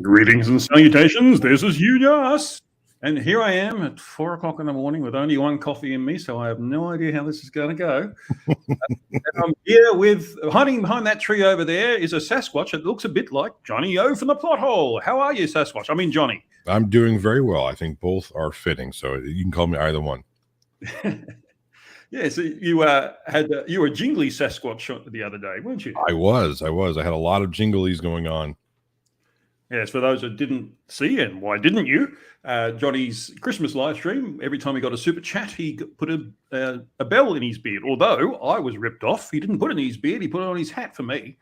Greetings and salutations. This is Hugh Jarsz. And here I am at 4 o'clock in the morning with only one coffee in me, so I have no idea how this is going to go. And I'm here with, hiding behind that tree over there is a Sasquatch that looks a bit like Johnny O from the plot hole. How are you, Sasquatch? I mean, Johnny. I'm doing very well. I think both are fitting, so you can call me either one. Yeah, so you were a jingly Sasquatch the other day, weren't you? I was. I had a lot of jinglies going on. Yes, for those that didn't see, and why didn't you? Johnny's Christmas live stream, every time he got a super chat, he put a bell in his beard. Although I was ripped off. He didn't put it in his beard. He put it on his hat for me.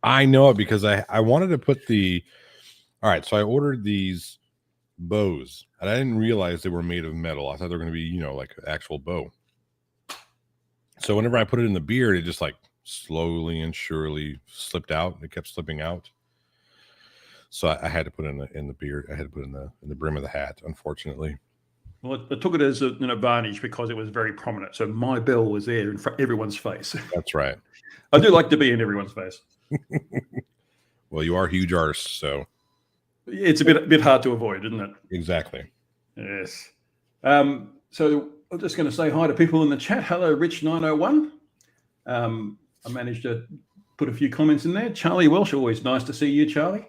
I know it because I wanted to put all right, so I ordered these bows, and I didn't realize they were made of metal. I thought they were going to be, like an actual bow. So whenever I put it in the beard, it just like slowly and surely slipped out. It kept slipping out. So I had to put it in the beard. I had to put it in the brim of the hat, unfortunately. Well, I took it as an advantage because it was very prominent. So my bell was there in front of everyone's face. That's right. I do like to be in everyone's face. Well, you are Hugh Jarsz, so it's a bit hard to avoid, isn't it? Exactly. Yes. So I'm just going to say hi to people in the chat. Hello, Rich901. I managed to put a few comments in there. Charlie Welsh, always nice to see you, Charlie.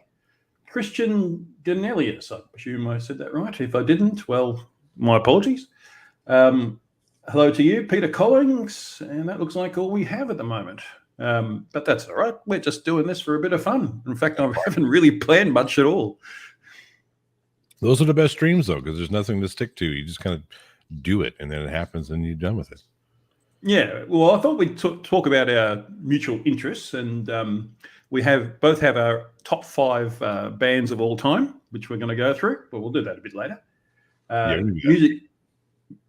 Christian Danelius, I presume I said that right. If I didn't, well, my apologies. Hello to you, Peter Collins, and that looks like all we have at the moment. But that's all right. We're just doing this for a bit of fun. In fact, I haven't really planned much at all. Those are the best streams, though, because there's nothing to stick to. You just kind of do it, and then it happens, and you're done with it. Yeah. Well, I thought we'd talk about our mutual interests, and we both have our top 5 bands of all time, which we're going to go through. But we'll do that a bit later.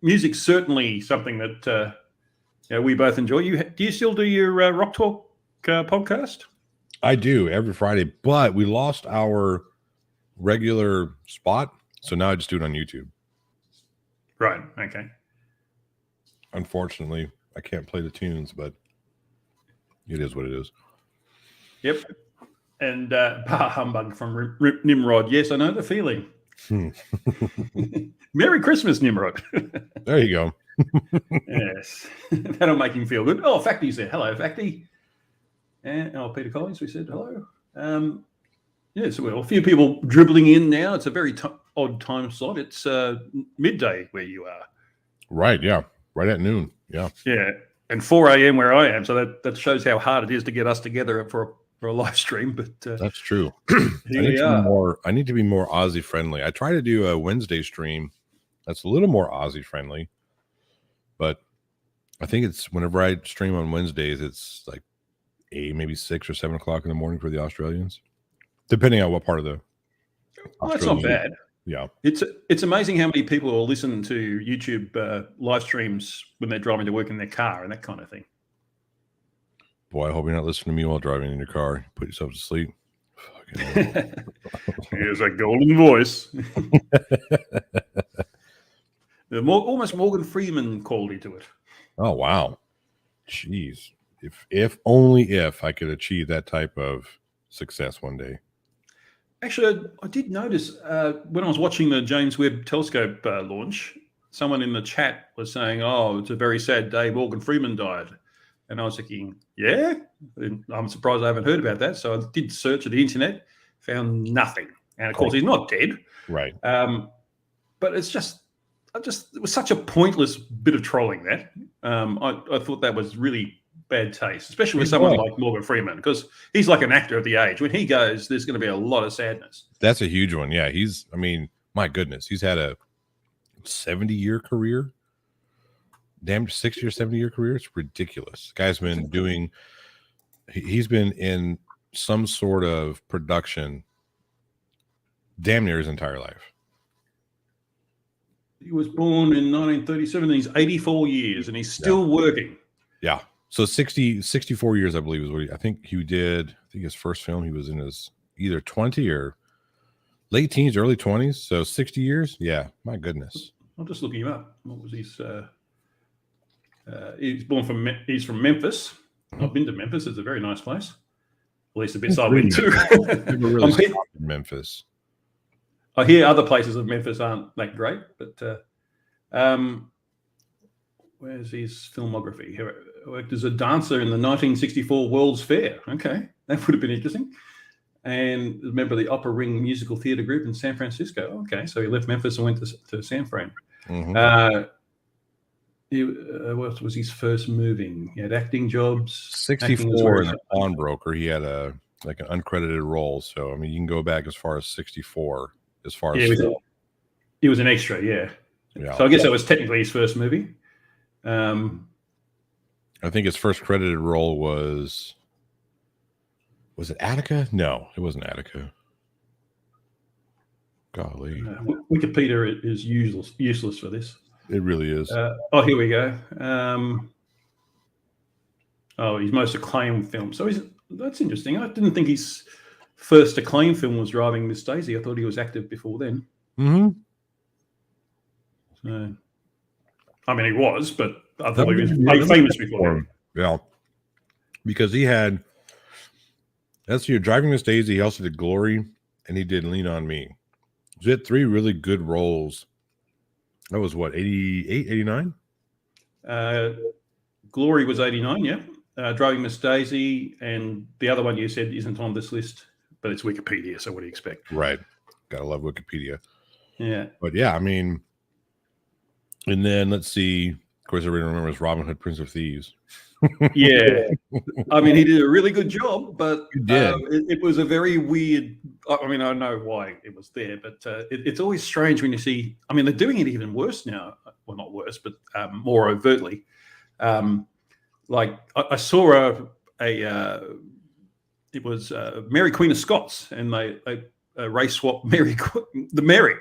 Music's certainly something that we both enjoy. Do you still do your Rock Talk podcast? I do every Friday, but we lost our regular spot, so now I just do it on YouTube. Right. Okay. Unfortunately, I can't play the tunes, but it is what it is. Yep. And Bah Humbug from Nimrod. Yes, I know the feeling. Merry Christmas, Nimrod. There you go. Yes. That'll make him feel good. Oh, Facty's there. Hello, Facty. And Peter Collins, we said hello. Yes, well, a few people dribbling in now. It's a very odd time slot. It's midday where you are. Right, yeah. Right at noon. Yeah. Yeah. And 4 a.m. where I am. So that shows how hard it is to get us together for a live stream. But that's true. I need to be more Aussie friendly. I try to do a Wednesday stream that's a little more Aussie friendly, but I think it's whenever I stream on Wednesdays, it's like maybe 6 or 7 o'clock in the morning for the Australians, depending on what part of the. Well, that's not bad. Yeah, it's amazing how many people will listen to YouTube live streams when they're driving to work in their car and that kind of thing. Boy, I hope you're not listening to me while driving in your car. Put yourself to sleep. Here's a golden voice. Almost Morgan Freeman quality to it. Oh wow, jeez! If only I could achieve that type of success one day. Actually, I did notice when I was watching the James Webb Telescope launch, someone in the chat was saying, "Oh, it's a very sad day. Morgan Freeman died," and I was thinking, "Yeah, I'm surprised I haven't heard about that." So I did search at the internet, found nothing, and of course, he's not dead. Right. But it's just. It was such a pointless bit of trolling that. I thought that was really bad taste, especially with someone like Morgan Freeman, because he's like an actor of the age. When he goes, there's going to be a lot of sadness. That's a huge one. Yeah, my goodness, he's had a 70-year career. Damn, 60 or 70-year career. It's ridiculous. Guy's been he's been in some sort of production damn near his entire life. He was born in 1937, and he's 84 years, and he's still working. Yeah. So 64 years, I believe, is what I think he did. I think his first film, he was in his either 20 or late teens, early 20s. So 60 years. Yeah. My goodness. I'm just looking him up. What was his? He's from Memphis. I've been to Memphis. It's a very nice place. At least the bits I've been to. Never really stopped in Memphis. I hear other places of Memphis aren't that great, but where's his filmography? He worked as a dancer in the 1964 World's Fair. Okay, that would have been interesting. And a member of the Opera Ring Musical Theatre Group in San Francisco. Okay, so he left Memphis and went to San Fran. What was his first movie? He had acting jobs. 64 in a pawnbroker. He had an uncredited role. So I mean, you can go back as far as 64. As far as he was an extra, yeah. So I guess that was technically his first movie. I think his first credited role was it Attica? No, it wasn't Attica. Golly. Wikipedia is useless for this. It really is. Here we go. His most acclaimed film. So that's interesting. I didn't think his first acclaimed film was Driving Miss Daisy. I thought he was active before then. Mm-hmm. So, I mean, he was, but I thought he was famous before then. Yeah. Because he had, that's your Driving Miss Daisy. He also did Glory, and he did Lean on Me. So he had 3 really good roles. That was what, 88, 89? Glory was 89, yeah. Driving Miss Daisy, and the other one you said isn't on this list, but it's Wikipedia, so what do you expect? Right. Gotta love Wikipedia. Yeah. But yeah, I mean, and then let's see. Of course, everybody remembers Robin Hood, Prince of Thieves. Yeah. I mean, he did a really good job, but it was a very weird. I mean, I know why it was there, but it's always strange when you see. I mean, they're doing it even worse now. Well, not worse, but more overtly. Like I saw it was Mary Queen of Scots, and they race swap Queen Mary.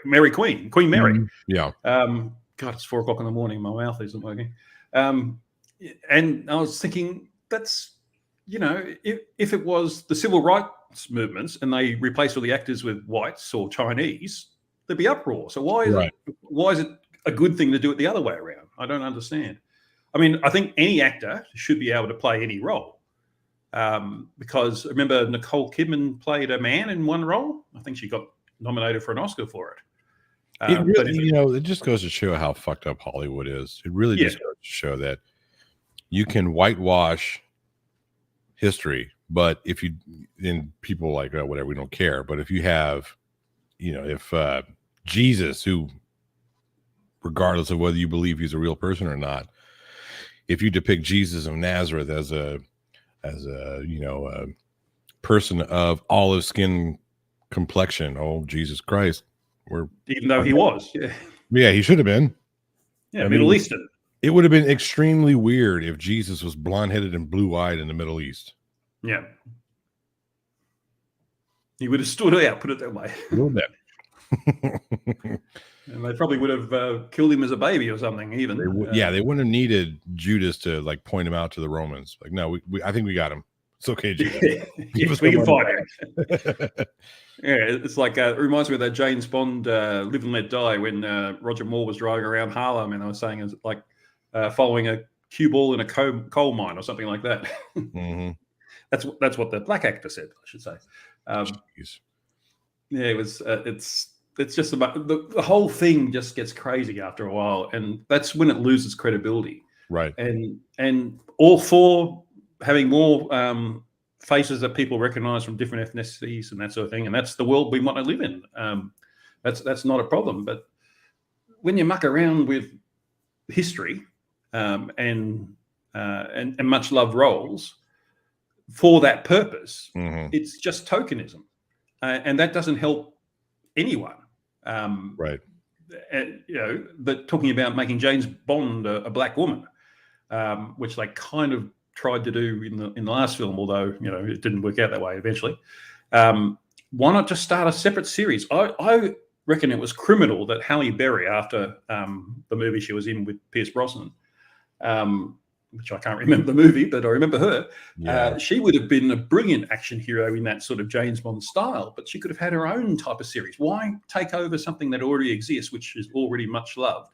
Yeah. God, it's 4 o'clock in the morning. My mouth isn't working. And I was thinking, that's, if it was the civil rights movements and they replaced all the actors with whites or Chinese, there'd be uproar. So why is it a good thing to do it the other way around? I don't understand. I mean, I think any actor should be able to play any role. Because remember, Nicole Kidman played a man in one role. I think she got nominated for an Oscar for it. It just goes to show how fucked up Hollywood is. It really just goes to show that you can whitewash history, but if you, and people like whatever, we don't care. But if you have, if Jesus, who, regardless of whether you believe he's a real person or not, if you depict Jesus of Nazareth as a person of olive skin complexion, oh Jesus Christ, even though he was, he should have been, Middle Eastern. It would have been extremely weird if Jesus was blonde-headed and blue-eyed in the Middle East. Yeah, he would have stood out. Put it that way. A little bit. And they probably would have killed him as a baby or something. Even they wouldn't have needed Judas to point him out to the Romans. Like, no, I think we got him. It's okay, Judas. We can find him. It's like it reminds me of that James Bond Live and Let Die when Roger Moore was driving around Harlem, and I was saying it's like following a cue ball in a coal mine or something like that. Mm-hmm. That's what the black actor said, I should say. It was. It's just about the whole thing just gets crazy after a while, and that's when it loses credibility. Right. And all for having more faces that people recognize from different ethnicities and that sort of thing, and that's the world we want to live in. That's not a problem. But when you muck around with history and much loved roles for that purpose, it's just tokenism, and that doesn't help anyone. Right. But talking about making James Bond a black woman, which they kind of tried to do in the last film, although it didn't work out that way eventually. Why not just start a separate series? I reckon it was criminal that Halle Berry, after the movie she was in with Pierce Brosnan, which I can't remember the movie, but I remember her. Yeah. She would have been a brilliant action hero in that sort of James Bond style, but she could have had her own type of series. Why take over something that already exists, which is already much loved,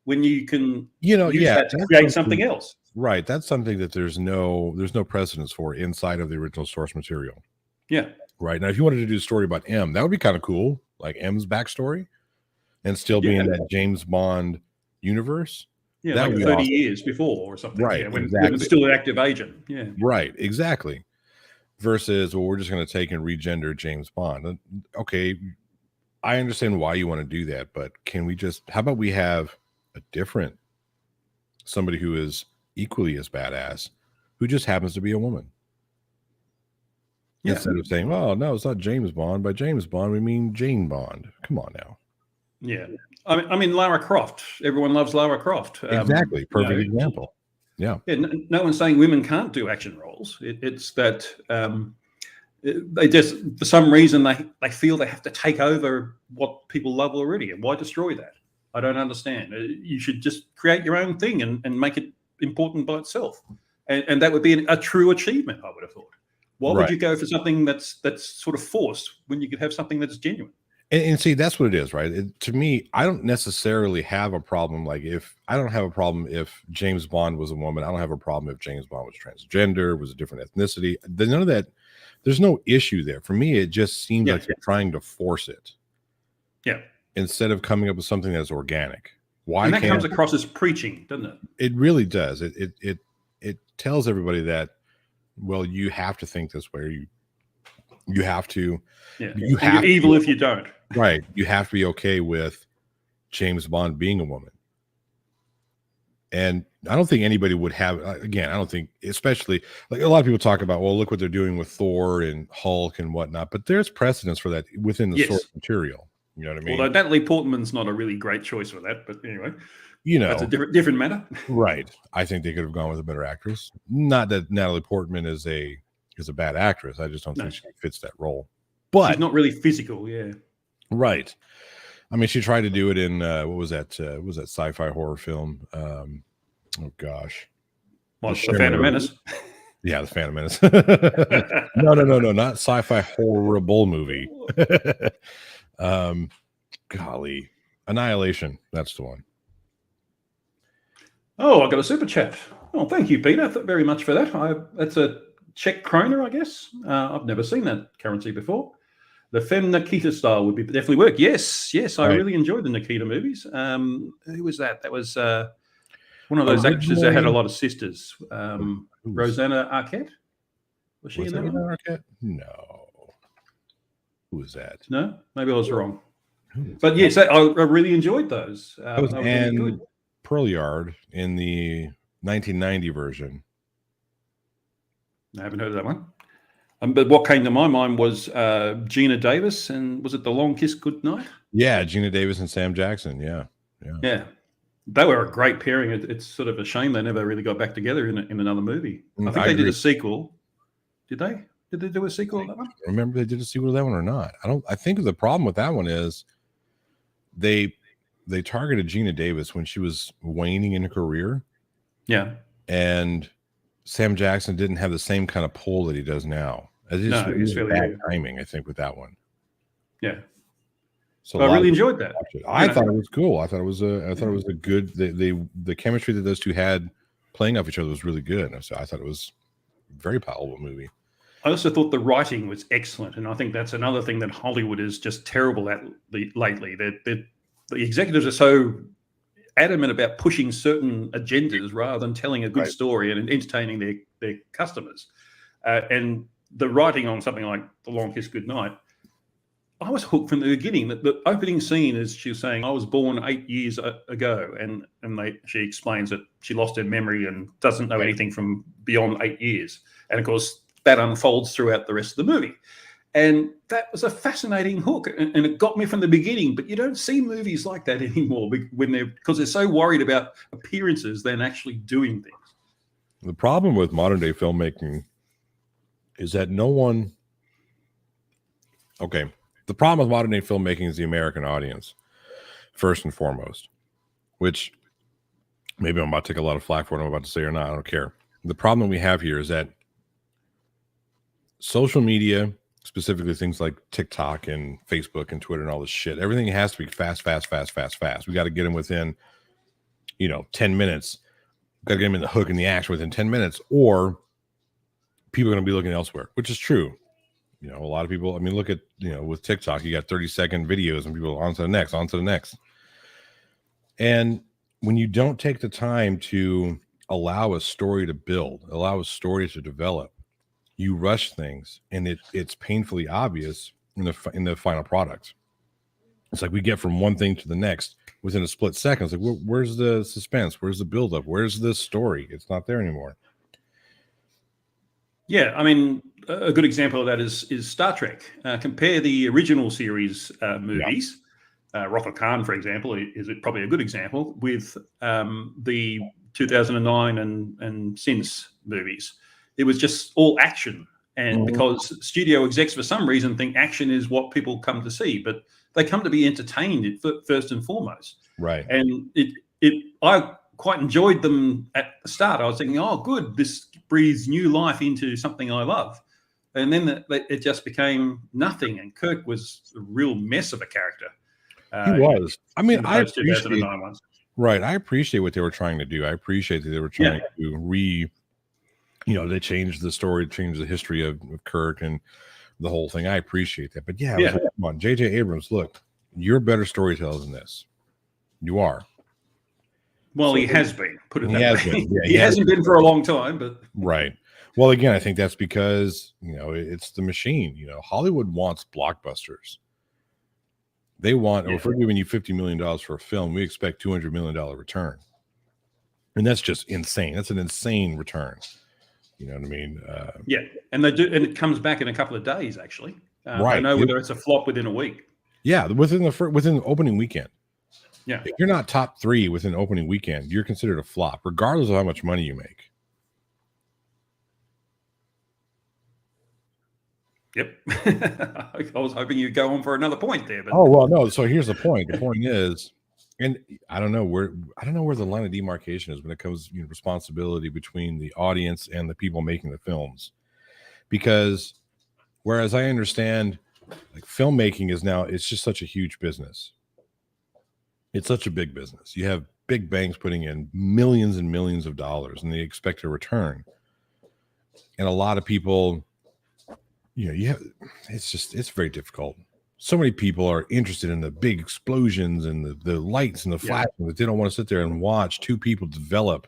when you can use that to create something else? Right. That's something that there's no precedence for inside of the original source material. Yeah. Right. Now, if you wanted to do a story about M, that would be kind of cool. like M's backstory, and still be in that James Bond universe. Yeah, that like would be 30 awesome. years before or something. Right, Yeah, when exactly. it's still an active agent. Yeah. Right, exactly. Versus, well, we're just going to take and regender James Bond. Okay, I understand why you want to do that, but can we just, how about we have a different, somebody who is equally as badass, who just happens to be a woman? Yeah. Instead of saying, oh, no, it's not James Bond. By James Bond, we mean Jane Bond. Come on now. Yeah. I mean, Lara Croft. Everyone loves Lara Croft. Exactly. Perfect example. Yeah. No one's saying women can't do action roles. It's that they just, for some reason, they feel they have to take over what people love already. And why destroy that? I don't understand. You should just create your own thing and make it important by itself. And that would be a true achievement, I would have thought. Why would you go for something that's sort of forced when you could have something that's genuine? And see, that's what it is, right? To me, I don't necessarily have a problem. Like, I don't have a problem if James Bond was a woman. I don't have a problem if James Bond was transgender, was a different ethnicity. None of that. There's no issue there. For me, it just seems like you're trying to force it. Yeah. Instead of coming up with something that's organic. Why? And that comes across as preaching, doesn't it? It really does. It tells everybody that, well, you have to think this way. You have to. Yeah. You're evil if you don't. Right. You have to be okay with James Bond being a woman. And I don't think anybody would have, again, I don't think, especially like a lot of people talk about, well, look what they're doing with Thor and Hulk and whatnot, but there's precedence for that within the source material. You know what I mean? Although Natalie Portman's not a really great choice for that, but anyway, that's a different matter. Right. I think they could have gone with a better actress. Not that Natalie Portman is a bad actress. I just don't think she fits that role. But she's not really physical. Yeah. Right. I mean, she tried to do it in what was that sci-fi horror film? Oh gosh. Well, the Phantom Menace. Yeah, the Phantom Menace. No, not sci-fi horrible movie. Golly. Annihilation. That's the one. Oh, I got a super chat. Oh, thank you, Peter, very much for that. That's a Czech kroner, I guess. I've never seen that currency before. The Fem Nikita style would definitely work. Yes. I really enjoyed the Nikita movies. Who was that? That was one of those actresses that had a lot of sisters. Rosanna Arquette? Was she in that one? Arquette? No. Who was that? No? Maybe I was wrong. But yes, I really enjoyed those. That was Anne Perlyard in the 1990 version. I haven't heard of that one. But what came to my mind was Gina Davis, and was it The Long Kiss Goodnight? Yeah, Gina Davis and Sam Jackson. Yeah. They were a great pairing. It's sort of a shame they never really got back together in another movie. I think they did a sequel. Did they? Did they do a sequel of that one? Remember they did a sequel to that one or not? I think the problem with that one is they targeted Gina Davis when she was waning in her career. Yeah. And Sam Jackson didn't have the same kind of pull that he does now. It's really bad timing, I think, with that one. Yeah. So I really enjoyed that. I thought it was cool. I thought it was a good. The chemistry that those two had playing off each other was really good. So I thought it was a very palatable movie. I also thought the writing was excellent, and I think that's another thing that Hollywood is just terrible at lately. The executives are so adamant about pushing certain agendas rather than telling a good story and entertaining their customers. And the writing on something like The Long Kiss Goodnight, I was hooked from the beginning. The opening scene is she was saying, I was born 8 years ago. And she explains that she lost her memory and doesn't know anything from beyond 8 years. And of course, that unfolds throughout the rest of the movie. And that was a fascinating hook. And it got me from the beginning. But you don't see movies like that anymore because they're so worried about appearances than actually doing things. The problem with modern day filmmaking is that no one... Okay. The problem with modern day filmmaking is the American audience, first and foremost, which maybe I'm about to take a lot of flack for what I'm about to say or not. I don't care. The problem we have here is that social media, specifically things like TikTok and Facebook and Twitter and all this shit, everything has to be fast. We got to get them within, 10 minutes. Got to get them in the hook and the action within 10 minutes, or people are going to be looking elsewhere, which is true. You know, a lot of people, I mean, look at, you know, with TikTok, you got 30-second videos and people on to the next, on to the next. And when you don't take the time to allow a story to build, allow a story to develop, you rush things, and it's painfully obvious in the final product. It's like we get from one thing to the next within a split second. It's like, where's the suspense? Where's the buildup? Where's the story? It's not there anymore. Yeah, I mean, a good example of that is Star Trek. Compare the original series movies. Wrath of Khan, for example, is probably a good example, with the 2009 and since movies. It was just all action. And because studio execs, for some reason, think action is what people come to see, but they come to be entertained first and foremost. Right. And I quite enjoyed them at the start. I was thinking, oh, good, this breathes new life into something I love. And then it just became nothing. And Kirk was a real mess of a character. He was. I mean, I appreciate, right. I appreciate what they were trying to do. I appreciate that they were trying to they changed the story, changed the history of Kirk and the whole thing. I appreciate that. But yeah, like, come on, J.J. Abrams, look, you're better storyteller than this. You are. Well, he has been, put it that way. Yeah, he hasn't been for a long time, but right. Well, again, I think that's because, it's the machine. Hollywood wants blockbusters. They want, if we're giving you $50 million for a film, we expect $200 million return. And that's just insane. That's an insane return. You know what I mean? Yeah. And they do, and it comes back in a couple of days, actually. Right. I know whether it's a flop within a week. Yeah. Within the opening weekend. Yeah. If you're not top 3 within opening weekend, you're considered a flop, regardless of how much money you make. Yep. I was hoping you'd go on for another point there. But oh, well, no. So here's the point. The point is, and I don't know where the line of demarcation is when it comes to responsibility between the audience and the people making the films. Because whereas I understand like filmmaking it's just such a huge business. It's such a big business. You have big banks putting in millions and millions of dollars and they expect a return. And a lot of people, it's very difficult. So many people are interested in the big explosions and the lights and the flashing that they don't want to sit there and watch two people develop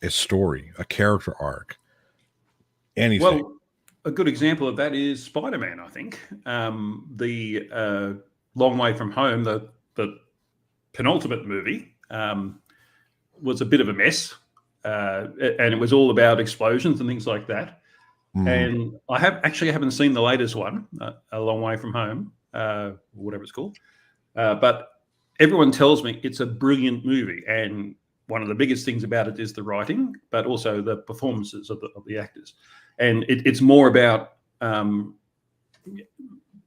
a story, a character arc, anything. Well, a good example of that is Spider-Man, I think. The Long Way From Home, the penultimate movie, was a bit of a mess. And it was all about explosions and things like that. And I haven't seen the latest one, A Long Way From Home, whatever it's called. But everyone tells me it's a brilliant movie. And one of the biggest things about it is the writing, but also the performances of the actors. And it's more about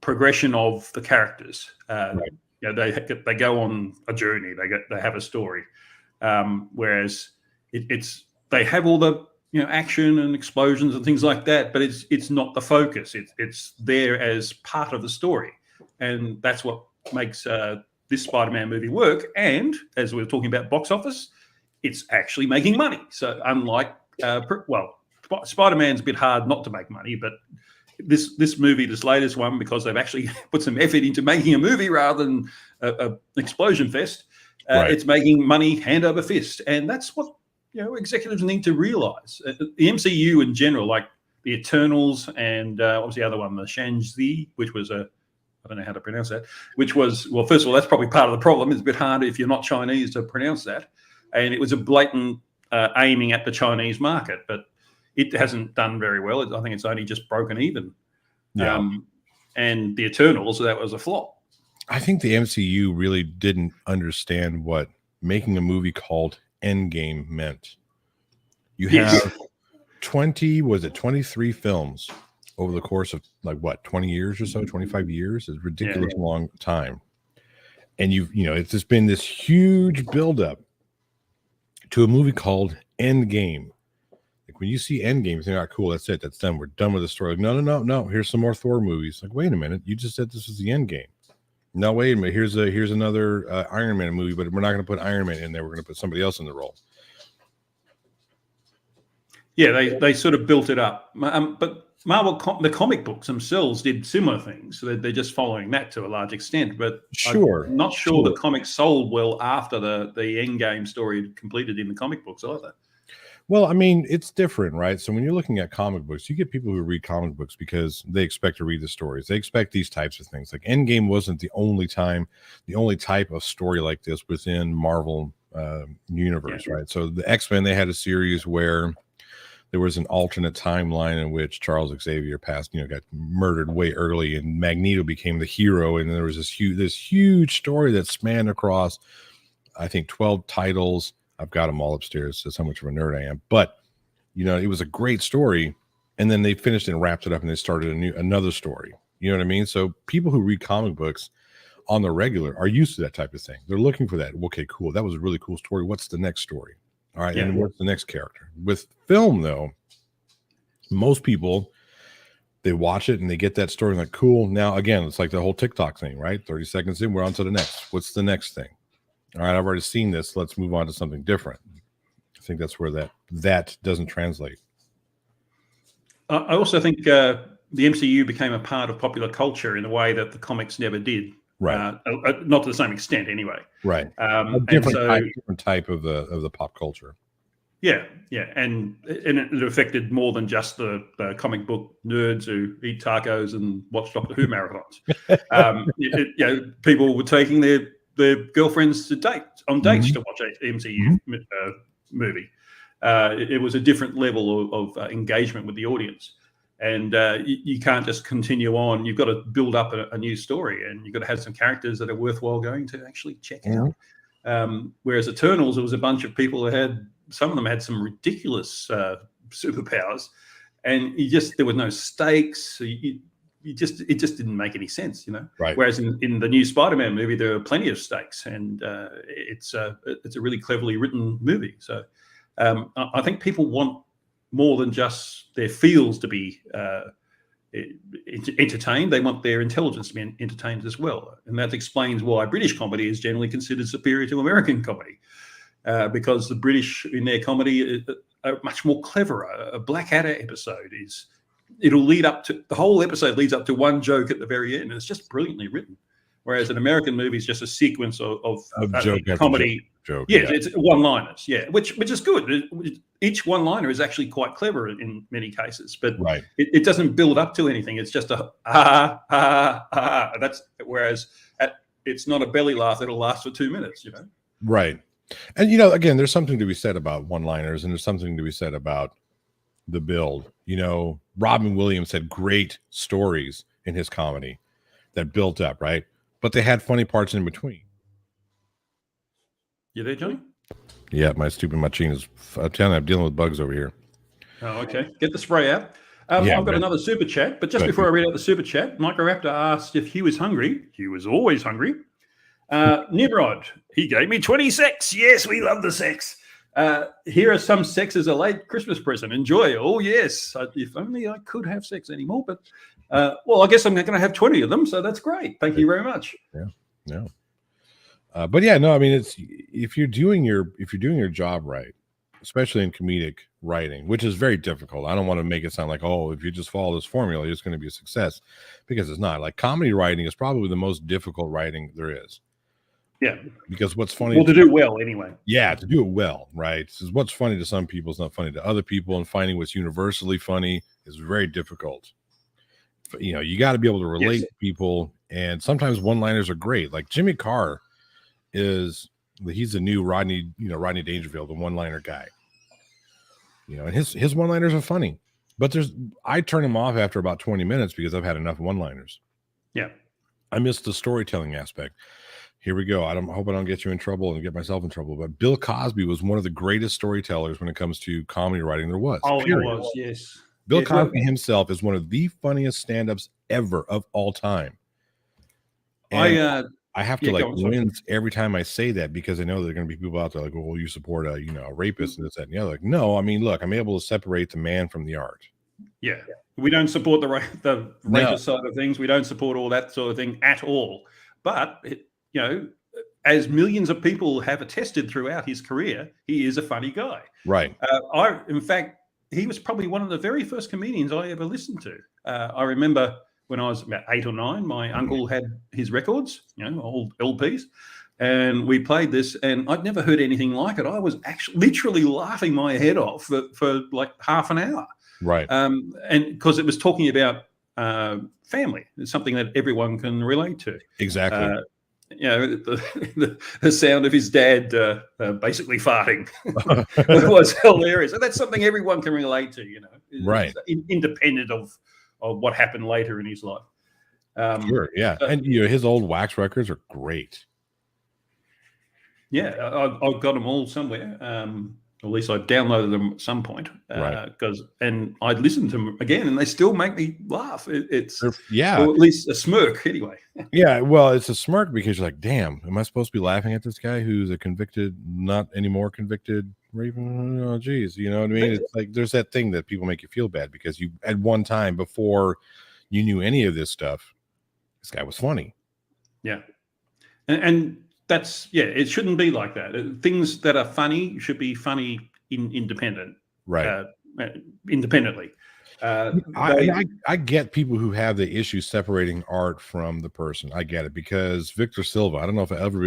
progression of the characters. Right. They go on a journey. They have a story. Whereas they have all the action and explosions and things like that, but it's not the focus. It's there as part of the story, and that's what makes this Spider-Man movie work. And as we were talking about box office, it's actually making money. So unlike Spider-Man's a bit hard not to make money, but this movie, this latest one, because they've actually put some effort into making a movie rather than an explosion fest, it's making money hand over fist, and that's what executives need to realize. The MCU in general, like the Eternals and what was the other one, the Shang-Chi, which was I don't know how to pronounce that, which was, well, first of all, that's probably part of the problem. It's a bit harder if you're not Chinese to pronounce that. And it was a blatant aiming at the Chinese market, but it hasn't done very well. I think it's only just broken even. Yeah. And the Eternals, that was a flop. I think the MCU really didn't understand what making a movie called Endgame meant. You have 23 films over the course of 20 years or so, 25 years. It's a ridiculous long time. And it's just been this huge buildup to a movie called Endgame. Like when you see Endgame, you think, cool, that's it, that's done. We're done with the story. Like, no. Here's some more Thor movies. Like, wait a minute, you just said this was the Endgame. No, wait a minute. Here's another Iron Man movie, but we're not going to put Iron Man in there. We're going to put somebody else in the role. Yeah, they sort of built it up. But the comic books themselves did similar things. So they're just following that to a large extent. But Sure, I'm not sure the comics sold well after the end game story completed in the comic books either. Well, I mean, it's different, right? So when you're looking at comic books, you get people who read comic books because they expect to read the stories. They expect these types of things. Like Endgame wasn't the only type of story like this within Marvel universe, right? So the X-Men, they had a series where there was an alternate timeline in which Charles Xavier got murdered way early, and Magneto became the hero. And there was this huge story that spanned across, I think, 12 titles. I've got them all upstairs. That's how much of a nerd I am. But, it was a great story. And then they finished and wrapped it up and they started another story. You know what I mean? So people who read comic books on the regular are used to that type of thing. They're looking for that. Okay, cool. That was a really cool story. What's the next story? All right. And what's the next character? With film, though, most people, they watch it and they get that story and like, cool. Now, again, it's like the whole TikTok thing, right? 30 seconds in, we're on to the next. What's the next thing? All right, I've already seen this. Let's move on to something different. I think that's where that doesn't translate. I also think the MCU became a part of popular culture in a way that the comics never did. Right. Not to the same extent, anyway. Right. A different type of the pop culture. Yeah, and it affected more than just the comic book nerds who eat tacos and watch Doctor Who marathons. People were taking their girlfriends to dates to watch an MCU movie. It was a different level of engagement with the audience, and you can't just continue on. You've got to build up a new story, and you've got to have some characters that are worthwhile going to actually check out. Whereas Eternals, it was a bunch of people who some of them had some ridiculous superpowers, and there was no stakes. It just didn't make any sense, Right. Whereas in the new Spider-Man movie, there are plenty of stakes, and it's a really cleverly written movie. So I think people want more than just their feels to be entertained. They want their intelligence to be entertained as well, and that explains why British comedy is generally considered superior to American comedy, because the British in their comedy are much more clever. A Blackadder episode it'll lead up to the whole episode leads up to one joke at the very end, and it's just brilliantly written. Whereas an American movie is just a sequence of joke comedy. Joke, it's one-liners, which is good. Each one-liner is actually quite clever in many cases, but it doesn't build up to anything. It's just a That's whereas it's not a belly laugh that'll last for 2 minutes. Right, and again, there's something to be said about one-liners, and there's something to be said about the build. Robin Williams had great stories in his comedy that built up, right? But they had funny parts in between. You there, Johnny? Yeah, my stupid machine is. I'm telling you, I'm dealing with bugs over here. Oh, okay. Get the spray out. I've got another super chat, but just before I read out the super chat, Microraptor asked if Hugh is hungry. Hugh is always hungry. Nimrod, he gave me 26. Yes, we love the sex. Here are some sex as a late Christmas present. Enjoy. Oh, yes. If only I could have sex anymore. But, I guess I'm going to have 20 of them. So that's great. Thank you very much. Yeah. But yeah, no, I mean, it's if you're doing your job right, especially in comedic writing, which is very difficult. I don't want to make it sound like, if you just follow this formula, it's going to be a success, because it's not. Like, comedy writing is probably the most difficult writing there is. Yeah, because what's funny to do well anyway. Yeah, to do it well, right? Because what's funny to some people is not funny to other people, and finding what's universally funny is very difficult. You got to be able to relate to people, and sometimes one-liners are great. Like Jimmy Carr he's the new Rodney Dangerfield, the one-liner guy. And his one-liners are funny, but I turn him off after about 20 minutes because I've had enough one-liners. Yeah, I miss the storytelling aspect. Here we go. I hope I don't get you in trouble and get myself in trouble. But Bill Cosby was one of the greatest storytellers when it comes to comedy writing there was. Oh, he was, yes. Bill Cosby himself is one of the funniest stand-ups ever of all time. And I have to wince every time I say that, because I know there are going to be people out there like, well, you support a rapist and this, that, and the other. Like, no, I mean, look, I'm able to separate the man from the art. Yeah. We don't support the rapist side of things. We don't support all that sort of thing at all. But as millions of people have attested throughout his career, he is a funny guy. Right. In fact, he was probably one of the very first comedians I ever listened to. I remember when I was about 8 or 9, my uncle had his records, old LPs, and we played this, and I'd never heard anything like it. I was actually literally laughing my head off for like half an hour. Right. And because it was talking about family. It's something that everyone can relate to. Exactly. The sound of his dad basically farting was hilarious. And that's something everyone can relate to, Right. Independent of what happened later in his life. Sure, yeah. And his old wax records are great. Yeah, I've got them all somewhere. At least I downloaded them at some point. Right. And I'd listen to them again, and they still make me laugh. It's or at least a smirk anyway. Yeah, well, it's a smirk because you're like, damn, am I supposed to be laughing at this guy who's a convicted, not anymore convicted raven? Oh, geez, you know what I mean? It's like there's that thing that people make you feel bad because you at one time before you knew any of this stuff, this guy was funny. Yeah, and that's it shouldn't be like that. Things that are funny should be funny independently. I get people who have the issue separating art from the person. I get it because Victor Silva, I don't know if I ever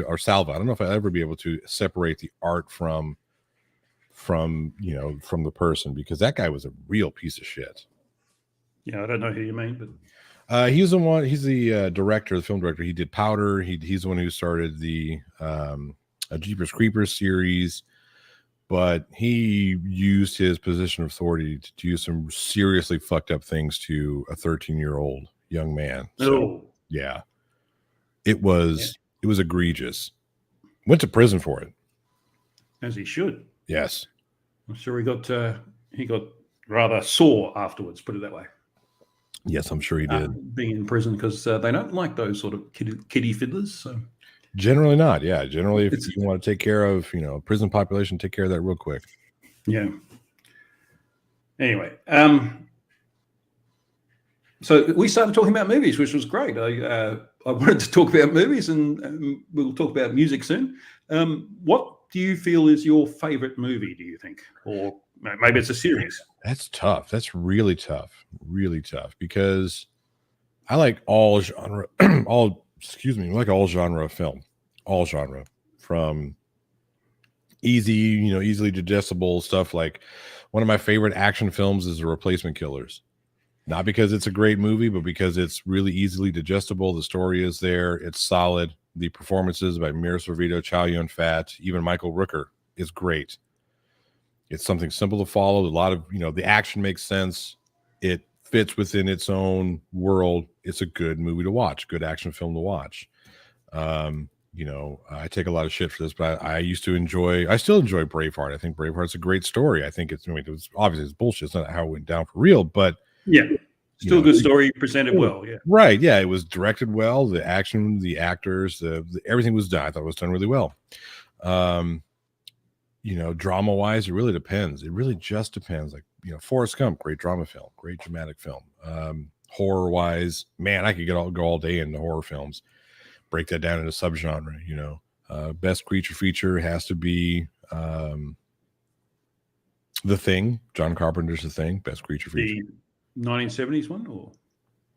be able to separate the art from the person, because that guy was a real piece of shit. Yeah, I don't know who you mean, but he's the director, the film director. He did Powder. He's the one who started the Jeepers Creepers series, but he used his position of authority to do some seriously fucked up things to a 13-year-old young man. So, yeah, it was egregious. Went to prison for it, as he should. Yes, I'm sure he got rather sore afterwards. Put it that way. Yes, I'm sure he did. Being in prison, because they don't like those sort of kiddie fiddlers. So generally not. Yeah, generally if you want to take care of prison population, take care of that real quick. Yeah. Anyway, so we started talking about movies, which was great. I wanted to talk about movies, and we'll talk about music soon. What do you feel is your favorite movie, do you think? Or maybe it's a series. That's tough. That's really tough, because I like all genre, all genre of film, from easily digestible stuff. Like one of my favorite action films is The Replacement Killers. Not because it's a great movie, but because it's really easily digestible. The story is there. It's solid. The performances by Mira Sorvino, Chow Yun-fat, even Michael Rooker is great. It's something simple to follow. A lot of, the action makes sense. It fits within its own world. It's a good movie to watch, good action film to watch. I take a lot of shit for this, but I still enjoy Braveheart. I think Braveheart's a great story. I think it's obviously it's bullshit. It's not how it went down for real, but yeah, still a good story, presented well. Yeah. Right. Yeah. It was directed well. The action, the actors, everything was done. I thought it was done really well. Drama wise, it really depends. It really just depends. Like, Forrest Gump, great drama film, great dramatic film. Horror wise, man, I could go all day into horror films, break that down into subgenre. Best creature feature has to be The Thing. John Carpenter's The Thing, best creature feature. The 1970s one, or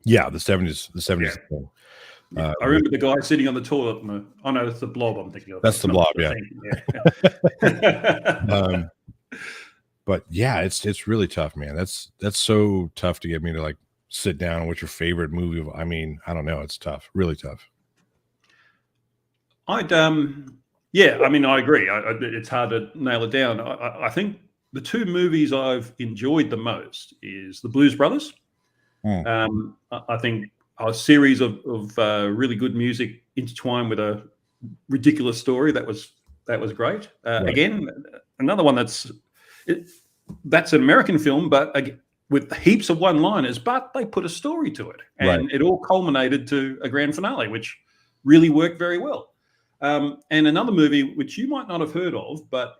the 70s yeah. Thing. I remember the guy sitting on the toilet. No, it's the Blob. I'm thinking of. That's the Blob, yeah. But yeah, it's really tough, man. That's so tough to get me to like sit down. What's your favorite movie? I don't know. It's tough, really tough. I agree. It's hard to nail it down. I think the two movies I've enjoyed the most is The Blues Brothers. I think a series of really good music intertwined with a ridiculous story that was great. Right. Again, another one that's an American film, but with heaps of one-liners, but they put a story to it, and it all culminated to a grand finale, which really worked very well. And another movie which you might not have heard of, but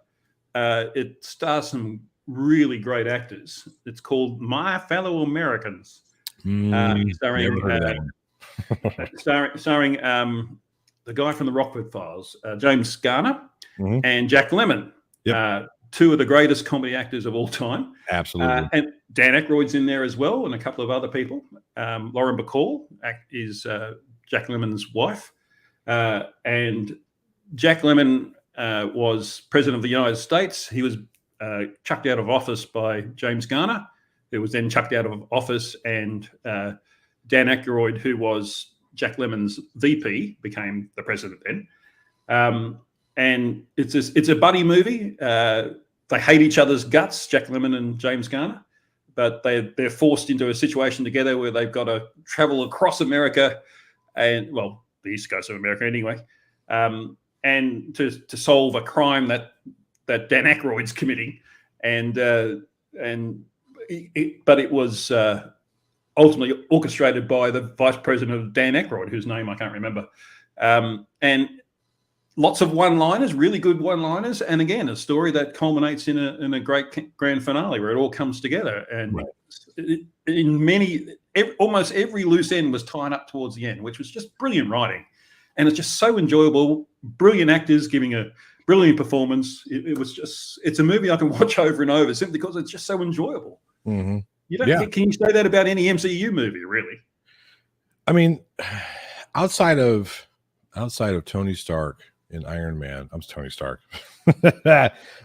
it stars some really great actors. It's called My Fellow Americans. Starring the guy from the Rockford Files, James Garner, and Jack Lemmon. Yep. two of the greatest comedy actors of all time. Absolutely. And Dan Aykroyd's in there as well, and a couple of other people. Lauren Bacall is Jack Lemmon's wife. And Jack Lemmon was president of the United States. He was chucked out of office by James Garner, who was then chucked out of office, and Dan Aykroyd, who was Jack Lemmon's VP, became the president then. And it's a buddy movie. They hate each other's guts, Jack Lemmon and James Garner, but they're forced into a situation together where they've got to travel across America, and the East Coast of America anyway, and to solve a crime that Dan Aykroyd's committing, but it was ultimately orchestrated by the vice president of Dan Aykroyd, whose name I can't remember, and lots of one-liners, really good one-liners, and again a story that culminates in a great grand finale where it all comes together. And almost every loose end was tied up towards the end, which was just brilliant writing, and it's just so enjoyable. Brilliant actors giving a brilliant performance. It's a movie I can watch over and over simply because it's just so enjoyable. Mm-hmm. Can you say that about any MCU movie, really? I mean, outside of Tony Stark in Iron Man, I'm Tony Stark.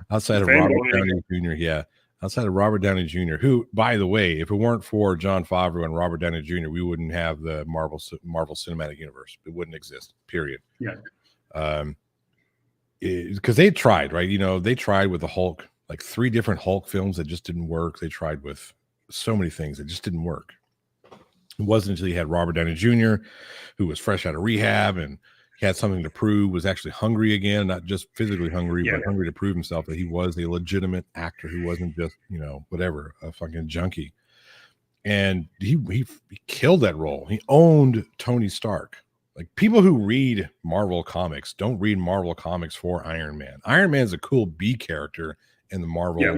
Outside of Robert Downey Jr., outside of Robert Downey Jr., who, by the way, if it weren't for Jon Favreau and Robert Downey Jr., we wouldn't have the Marvel Cinematic Universe. It wouldn't exist. Period. Yeah. Because they tried, right? They tried with the Hulk, like 3 different Hulk films that just didn't work. They tried with so many things that just didn't work. It wasn't until you had Robert Downey Jr., who was fresh out of rehab and he had something to prove, was actually hungry again, not just physically hungry, but hungry to prove himself that he was a legitimate actor who wasn't just, whatever, a fucking junkie. And he killed that role. He owned Tony Stark. Like, people who read Marvel comics don't read Marvel comics for Iron Man. Iron Man's a cool B character in the Marvel,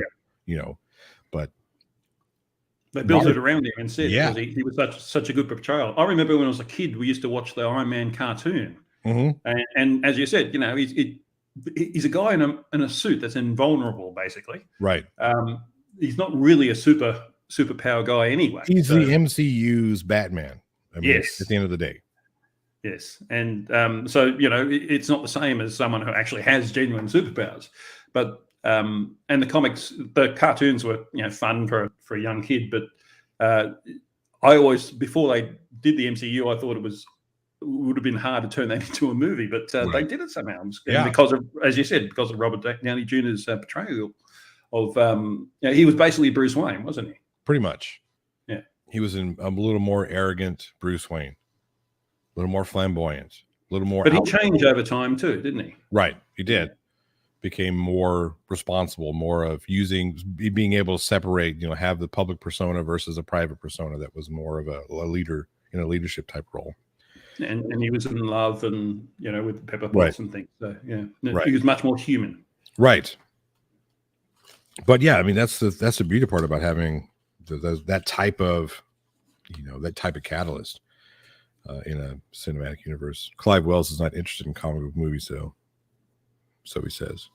but they built it around him instead because he was such a good portrayal. I remember when I was a kid, we used to watch the Iron Man cartoon. Mm-hmm. And as you said, he's a guy in a suit that's invulnerable, basically. Right. He's not really a superpower guy anyway. He's the MCU's Batman. Yes. At the end of the day. Yes. And so, it's not the same as someone who actually has genuine superpowers. But and the cartoons were fun for a young kid. But I always, before they did the MCU, I thought it would have been hard to turn that into a movie, but they did it somehow. Because of, as you said, because of Robert Downey Jr.'s portrayal of, he was basically Bruce Wayne, wasn't he? Pretty much. Yeah. He was a little more arrogant Bruce Wayne, a little more flamboyant, a little more. But he changed over time too, didn't he? Right. He did. Became more responsible, more of being able to separate, have the public persona versus a private persona that was more of a leader in a leadership type role. And he was in love and, with Pepper Potts and things. So, he was much more human. Right. But that's the beauty part about having that type of, that type of catalyst in a cinematic universe. Clive Wells is not interested in comic book movies, so he says.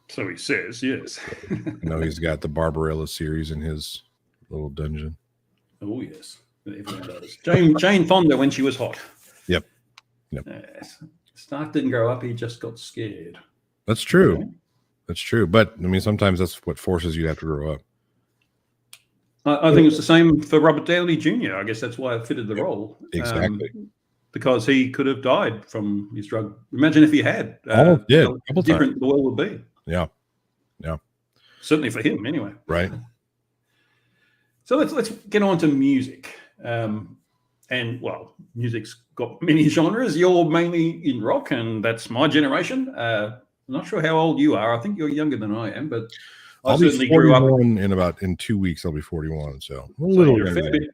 So he says, yes. He's got the Barbarella series in his little dungeon. Oh, yes. Everyone does. Jane Fonda when she was hot. Yep. Stark didn't grow up; he just got scared. That's true. Okay. That's true. But sometimes that's what forces you to have to grow up. I think it's the same for Robert Downey Jr. I guess that's why it fitted the role. Exactly. Because he could have died from his drug. Imagine if he had. How different the world would be. Yeah. Certainly for him, anyway. Right. So let's get on to music. Music's got many genres. You're mainly in rock, and that's my generation. I'm not sure how old you are. I think you're younger than I am, but I certainly grew up. In 2 weeks. I'll be 41. So a little bit.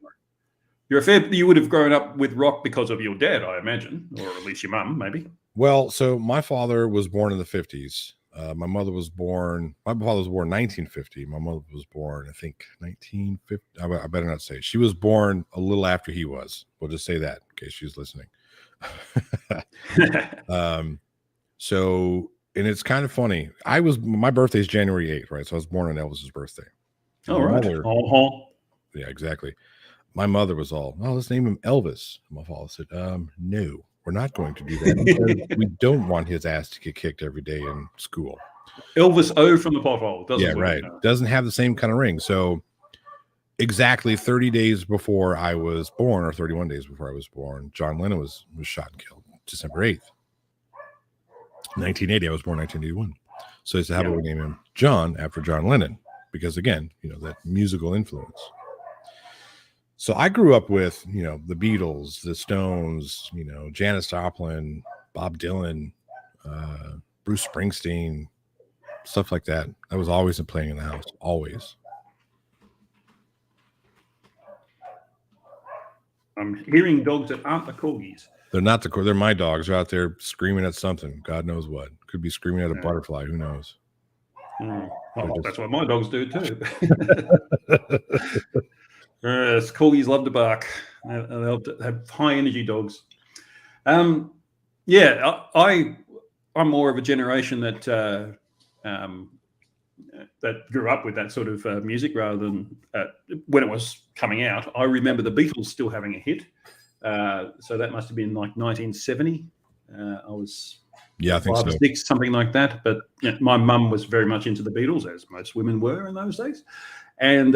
You would have grown up with rock because of your dad, I imagine, or at least your mum, maybe. Well, so my father was born in the 50s. My father was born 1950. My mother was born, I think, 1950. I better not say. She was born a little after he was. We'll just say that in case she's listening. So and it's kind of funny. My birthday is January 8th, right? So I was born on Elvis's birthday. All right. Yeah, exactly. My mother was all, "Oh, let's name him Elvis." My father said, "No, we're not going to do that because we don't want his ass to get kicked every day in school." Elvis O from the pothole. Yeah, right. Doesn't have the same kind of ring. So exactly 30 days before I was born, or 31 days before I was born, John Lennon was shot and killed December 8th, 1980. I was born 1981. So I said, how about we name him John after John Lennon? Because again, that musical influence. So I grew up with, the Beatles, the Stones, Janis Joplin, Bob Dylan, Bruce Springsteen, stuff like that. That was always playing in the house, always. I'm hearing dogs that aren't the corgis. They're not they're my dogs. They're out there screaming at something. God knows what. Could be screaming at a butterfly. Who knows? Well, that's what my dogs do too. Corgis love to bark. They'll have high energy dogs. I'm more of a generation that grew up with that sort of music rather than when it was coming out. I remember the Beatles still having a hit. So that must have been like 1970. I was I think 5 or so. 6, something like that. But my mum was very much into the Beatles, as most women were in those days. And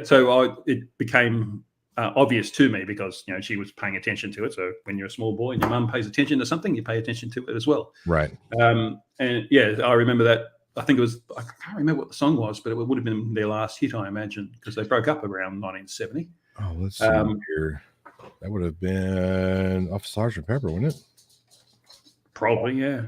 so it became obvious to me because she was paying attention to it. So when you're a small boy and your mum pays attention to something, you pay attention to it as well. Right. I remember that. I think I can't remember what the song was, but it would have been their last hit, I imagine, because they broke up around 1970. Oh, let's see here. That would have been off Sgt. Pepper, wouldn't it? Probably, yeah.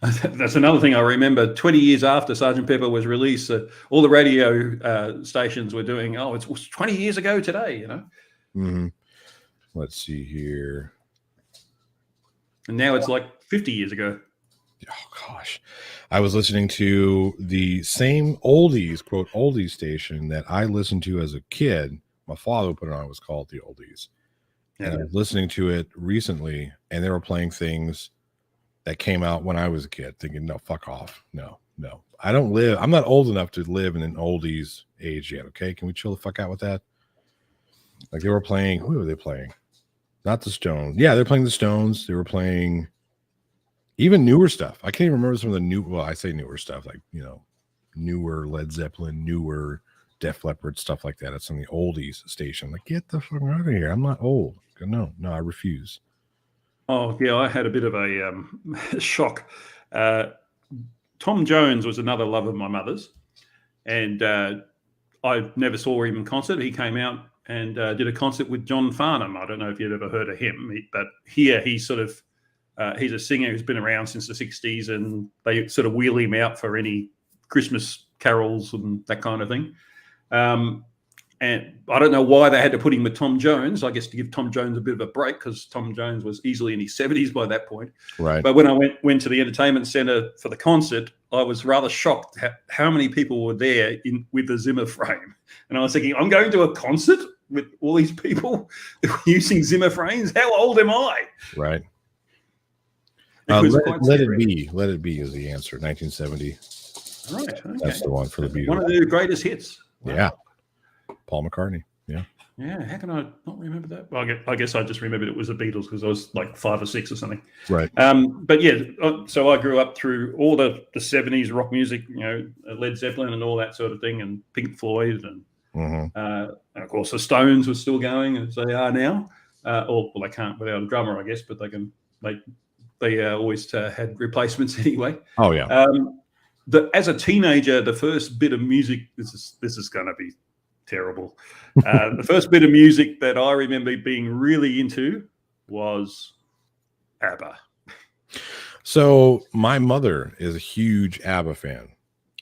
That's another thing I remember. 20 years after Sgt. Pepper was released, all the radio stations were doing, it was 20 years ago today, Mm-hmm. Let's see here. And now it's like 50 years ago. Oh, gosh. I was listening to the same oldies, quote, oldies station that I listened to as a kid. My father put it on. It was called The Oldies. Yeah. And I was listening to it recently, and they were playing things that came out when I was a kid, thinking, no, fuck off. No. I'm not old enough to live in an oldies age yet, okay? Can we chill the fuck out with that? Like they were playing, who were they playing? Not the Stones. Yeah, they're playing the Stones. They were playing even newer stuff. I can't even remember some of the I say newer stuff, like, newer Led Zeppelin, newer Def Leppard, stuff like that. It's on the oldies station. Like, get the fuck out of here. I'm not old. No, I refuse. Oh, yeah, I had a bit of a shock. Tom Jones was another love of my mother's, and I never saw him in concert. He came out and did a concert with John Farnham. I don't know if you'd ever heard of him, but here he's sort of he's a singer who's been around since the 60s, and they sort of wheel him out for any Christmas carols and that kind of thing. And I don't know why they had to put him with Tom Jones, I guess to give Tom Jones a bit of a break, because Tom Jones was easily in his 70s by that point. Right. But when I went to the entertainment center for the concert, I was rather shocked how many people were there with the Zimmer frame. And I was thinking, I'm going to a concert with all these people using Zimmer frames? How old am I? Right. Let It Be. Let It Be is the answer, 1970. Right. Okay. That's the one for the Beatles. One of their greatest hits. Wow. Yeah. Paul McCartney. Yeah. Yeah. How can I not remember that? Well, I guess I just remembered it was the Beatles because I was like 5 or 6 or something. Right. But yeah, so I grew up through all the 70s rock music, Led Zeppelin and all that sort of thing, and Pink Floyd, and and of course the Stones were still going as they are now. Well, they can't without a drummer, I guess, but they can. They always had replacements anyway. Oh yeah. As a teenager, the first bit of music, this is going to be terrible. The first bit of music that I remember being really into was ABBA. So my mother is a huge ABBA fan,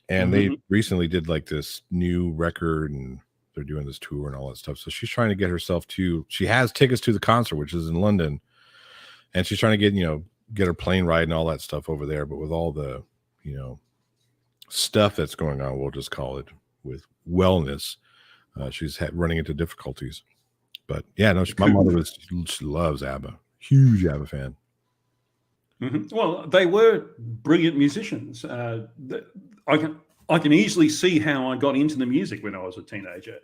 and they recently did like this new record, and they're doing this tour and all that stuff. So she's trying to get herself she has tickets to the concert, which is in London, and she's trying to get her plane ride and all that stuff over there. But with all the, stuff that's going on, we'll just call it, with wellness, she's running into difficulties. But yeah, no, my mother she loves ABBA, huge ABBA fan. Well, they were brilliant musicians. I can easily see how I got into the music when I was a teenager.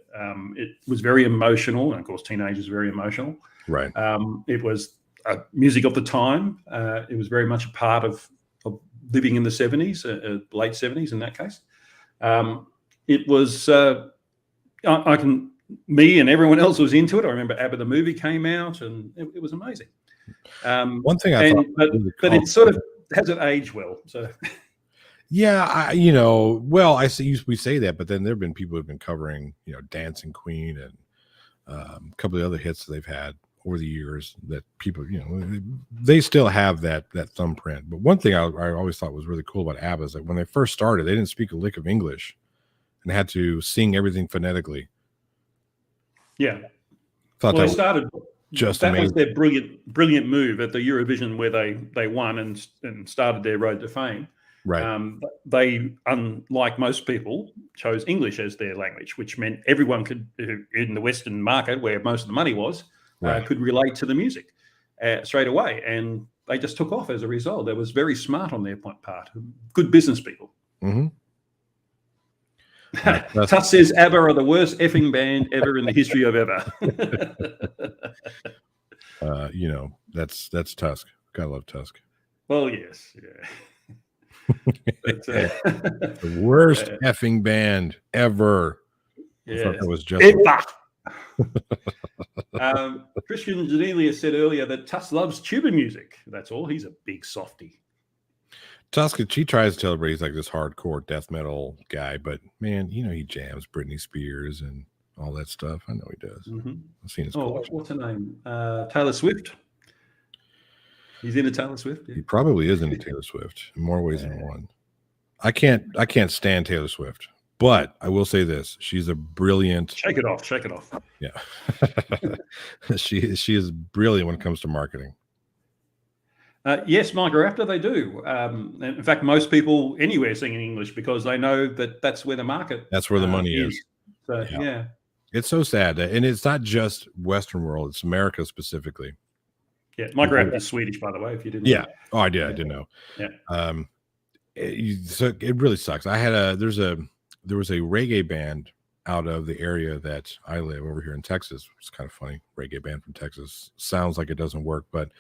It was very emotional, and of course, teenagers are very emotional. Right. It was music of the time. It was very much a part of living in the 70s, late 70s in that case. It was, me and everyone else was into it. I remember ABBA the movie came out, and it was amazing. One thing I thought, but it sort of hasn't aged well. So, yeah, well, I see we say that, but then there have been people who've been covering, Dancing Queen and a couple of other hits that they've had over the years that people, they still have that thumbprint. But one thing I always thought was really cool about ABBA is that when they first started, they didn't speak a lick of English and had to sing everything phonetically. Yeah, They started. Just that amazing. Was their brilliant move at the Eurovision where they won and started their road to fame. Right. They, unlike most people, chose English as their language, which meant everyone could, in the Western market where most of the money was, could relate to the music straight away. And they just took off as a result. That was very smart on their part. Good business people. Mm-hmm. Tuss says ABBA are the worst effing band ever in the history of ever. That's Tusk. Gotta love Tusk. Well, yes, yeah. But, the worst effing band ever. Yeah, I thought that was just Christian Janelia said earlier that Tuss loves tuba music. That's all. He's a big softie. Tusk, she tries to tell everybody he's like this hardcore death metal guy, but man, he jams Britney Spears and all that stuff. I know he does. Mm-hmm. I've seen his what's her name? Taylor Swift. He's into Taylor Swift. Yeah. He probably is into Taylor Swift in more ways than one. I can't stand Taylor Swift, but I will say this: she's a brilliant. Shake it off. Yeah, she is brilliant when it comes to marketing. Yes, Micro Raptor, they do. In fact, most people anywhere sing in English because they know that that's where the market. That's where the money is. So, yeah. It's so sad, and it's not just Western world; it's America specifically. Yeah, Micro Raptor is Swedish, by the way. If you didn't. Yeah. Know. Oh, I did. I didn't know. Yeah. So it really sucks. There was a reggae band out of the area that I live over here in Texas. It's kind of funny. Reggae band from Texas sounds like it doesn't work, but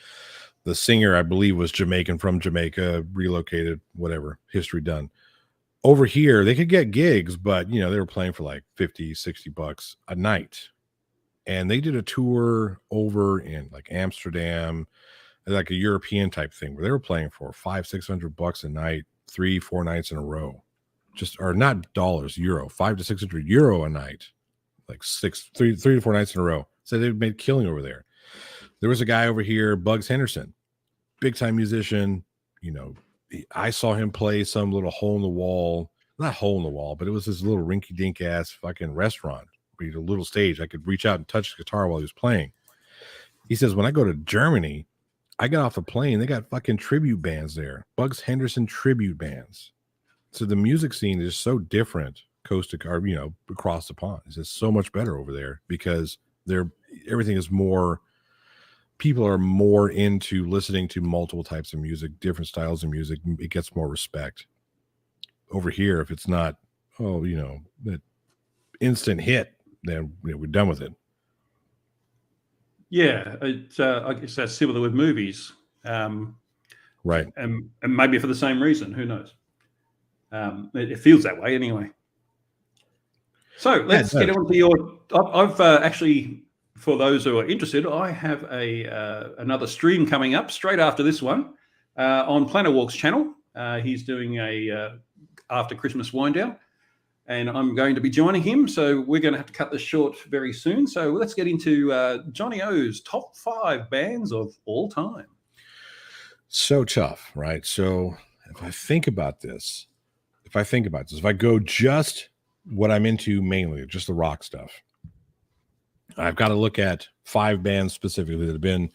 the singer, I believe, was Jamaican from Jamaica, relocated, whatever, history done. Over here, they could get gigs, but they were playing for like $50-$60 a night. And they did a tour over in like Amsterdam, like a European type thing, where they were playing for $500-$600 a night, 3-4 nights in a row. Or not dollars, euro, 500 to 600 euro a night, like 3 to 4 nights in a row. So they made killing over there. There was a guy over here, Bugs Henderson, big time musician. I saw him play some little not hole in the wall, but it was this little rinky dink ass fucking restaurant. We had a little stage. I could reach out and touch the guitar while he was playing. He says, when I go to Germany, I got off the plane. They got fucking tribute bands there. Bugs Henderson tribute bands. So the music scene is so different coast to coast, across the pond. It's just so much better over there because everything is more. People are more into listening to multiple types of music, different styles of music. It gets more respect. Over here, if it's not, that instant hit, then we're done with it. Yeah, I guess that's similar with movies. Right. And maybe for the same reason, who knows? It feels that way anyway. So let's get on to your. I've actually, for those who are interested, I have another stream coming up straight after this one on Planet Walk's channel. He's doing a after Christmas wind down, and I'm going to be joining him. So we're going to have to cut this short very soon. So let's get into Johnny O's top 5 bands of all time. So tough, right? So if I think about this, if I go just what I'm into mainly, just the rock stuff, I've got to look at 5 bands specifically that have been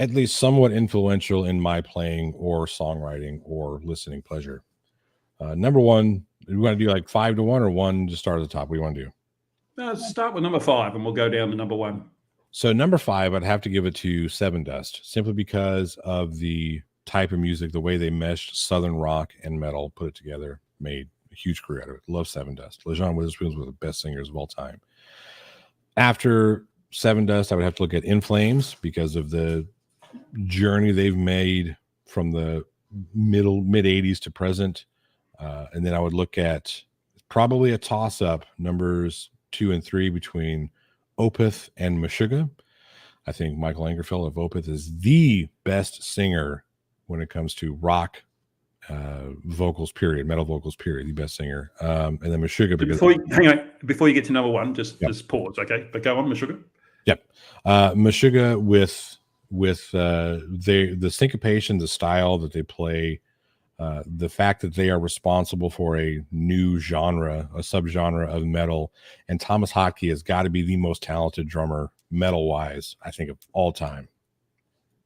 at least somewhat influential in my playing or songwriting or listening pleasure. Number 1, we want to do like 5 to 1 or 1 to start at the top. What do you want to do? Let's start with number 5 and we'll go down to number 1. So number 5, I'd have to give it to Seven Dust, simply because of the type of music, the way they meshed Southern rock and metal, put it together, made a huge career out of it. Love Seven Dust. LeJean Witherspoon was one of the best singers of all time. After Seven Dust, I would have to look at In Flames because of the journey they've made from the mid 80s to present. And then I would look at probably a toss-up, numbers 2 and 3, between Opeth and Meshuggah. I think Michael Angerfield of Opeth is the best singer when it comes to rock vocals, period, metal vocals, period, the best singer. And then Meshuggah. Hang on, before you get to number one, just pause, okay? But go on, Meshuggah. Yep. Meshuggah with the syncopation, the style that they play, the fact that they are responsible for a new genre, a subgenre of metal, and Thomas Hotkey has got to be the most talented drummer metal-wise, I think, of all time.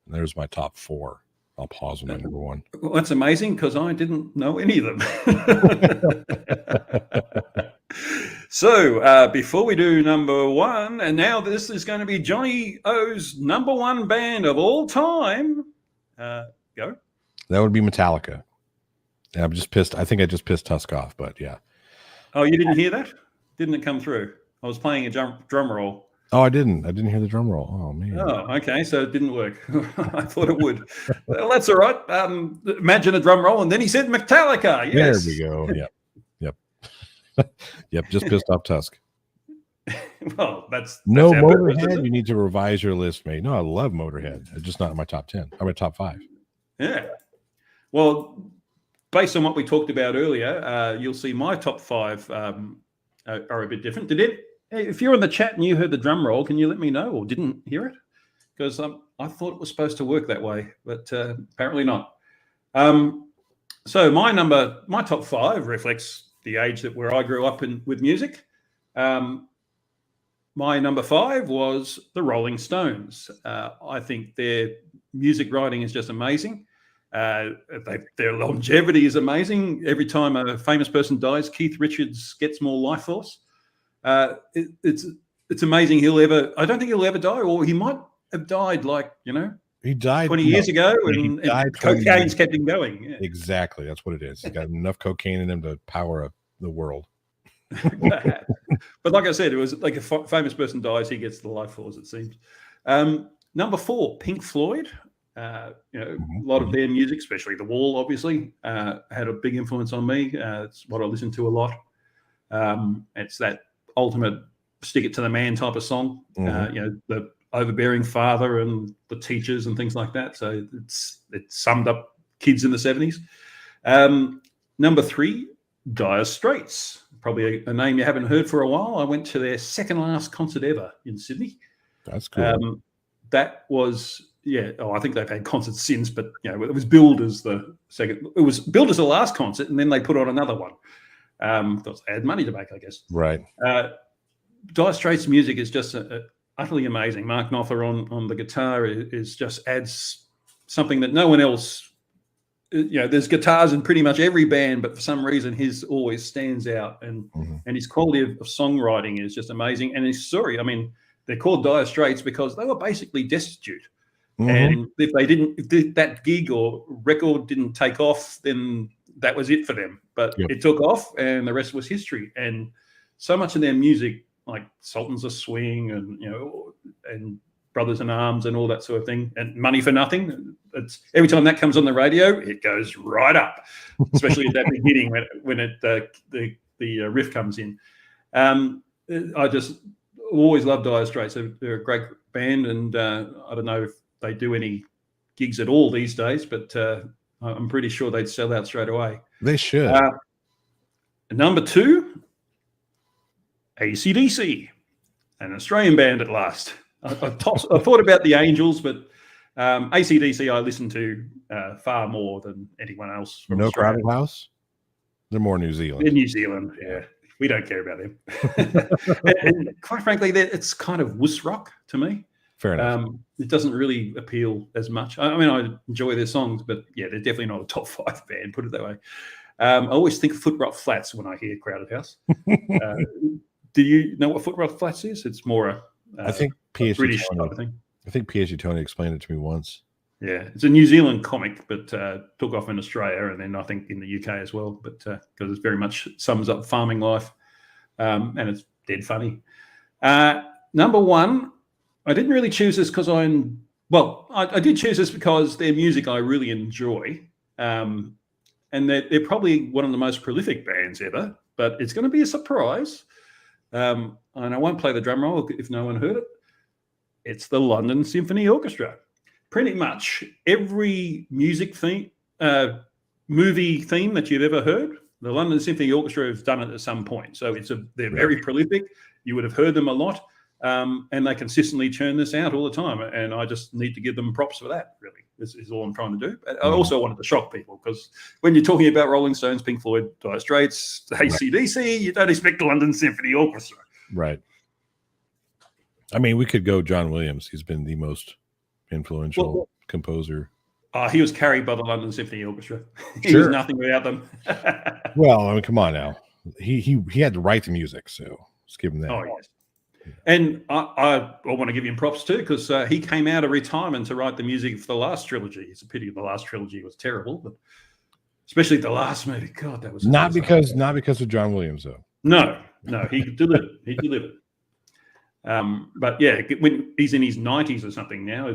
And there's my top 4. I'll pause with my number 1. Well, that's amazing because I didn't know any of them. So before we do number 1, and now this is going to be Johnny O's number 1 band of all time. Go. That would be Metallica. And I'm just pissed. I think I just pissed Tusk off, but yeah. Oh, you didn't hear that? Didn't it come through? I was playing a drum roll. Oh, I didn't hear the drum roll. Oh, man. Oh, okay. So it didn't work. I thought it would. Well, that's all right. Imagine a drum roll. And then he said Metallica. Yes. There we go. Yep. Yep. Just pissed off Tusk. Well, that's no Motorhead. Purpose, you need to revise your list, mate. No, I love Motorhead. It's just not in my top 10. I'm at top 5. Yeah. Well, based on what we talked about earlier, you'll see my top 5 are a bit different. If you're in the chat and you heard the drum roll, can you let me know or didn't hear it? Because I thought it was supposed to work that way, but apparently not. So my top 5 reflects the age where I grew up with music. My number 5 was the Rolling Stones. I think their music writing is just amazing. Their longevity is amazing. Every time a famous person dies, Keith Richards gets more life force. It's amazing. I don't think he'll ever die, or he might have died he died 20 years ago, and cocaine's kept him going. Yeah. Exactly. That's what it is. He's got enough cocaine in him to power up the world. But like I said, it was like a famous person dies, he gets the life force, it seems. Number 4, Pink Floyd. A lot of their music, especially The Wall, obviously, had a big influence on me. It's what I listen to a lot. It's that ultimate stick it to the man type of song. The overbearing father and the teachers and things like that. So it summed up kids in the 70s. Number 3, Dire Straits. Probably a name you haven't heard for a while. I went to their second last concert ever in Sydney. That's cool. That was, I think they've had concerts since, but it was billed as the second. It was billed as the last concert, and then they put on another one. They had money to make, I guess. Right. Dire Straits' music is just utterly amazing. Mark Knopfler on the guitar is just adds something that no one else. There's guitars in pretty much every band, but for some reason his always stands out, and his quality of songwriting is just amazing. And his story, I mean, they're called Dire Straits because they were basically destitute. And if that gig or record didn't take off, then that was it for them. But it took off, and the rest was history. And so much of their music, like Sultans of Swing and Brothers in Arms and all that sort of thing, and Money for Nothing. It's every time that comes on the radio, it goes right up, especially at that beginning when the riff comes in. I just always loved Dire Straits. They're a great band, and I don't know if they do any gigs at all these days, but I'm pretty sure they'd sell out straight away. They should. Number 2, AC/DC, an Australian band at last. I thought about the Angels, but AC/DC I listen to far more than anyone else. From No Australia. Crowded House? They're more New Zealand. They're New Zealand, yeah. We don't care about them. and quite frankly, it's kind of wuss rock to me. Fair enough. It doesn't really appeal as much. I mean, I enjoy their songs, but they're definitely not a top 5 band, put it that way. I always think Foot Rot Flats when I hear Crowded House. Do you know what Foot Rot Flats is? It's more I think British type of thing. I think PhD Tony explained it to me once. Yeah, it's a New Zealand comic, but took off in Australia and then I think in the UK as well. But because it very much sums up farming life, and it's dead funny. Number one, I didn't really choose this because I did choose this because their music I really enjoy, and they're probably one of the most prolific bands ever. But it's going to be a surprise, and I won't play the drum roll if no one heard it. It's the London Symphony Orchestra. Pretty much every music theme, movie theme that you've ever heard, the London Symphony Orchestra has done it at some point. So they're very prolific. You would have heard them a lot, and they consistently churn this out all the time. And I just need to give them props for that, really. This is all I'm trying to do. But I also wanted to shock people because when you're talking about Rolling Stones, Pink Floyd, Dire Straits, AC/DC, you don't expect the London Symphony Orchestra. Right. I mean, we could go John Williams. He's been the most influential composer. He was carried by the London Symphony Orchestra. He was nothing without them. Well, I mean, come on now. He had to write the music, so let's give him that. Oh, yes. And I want to give him props too, because he came out of retirement to write the music for the last trilogy. It's a pity the last trilogy was terrible, but especially the last movie. God, that was not because of John Williams, though. No, he delivered. He delivered. But yeah, when he's in his 90s or something now,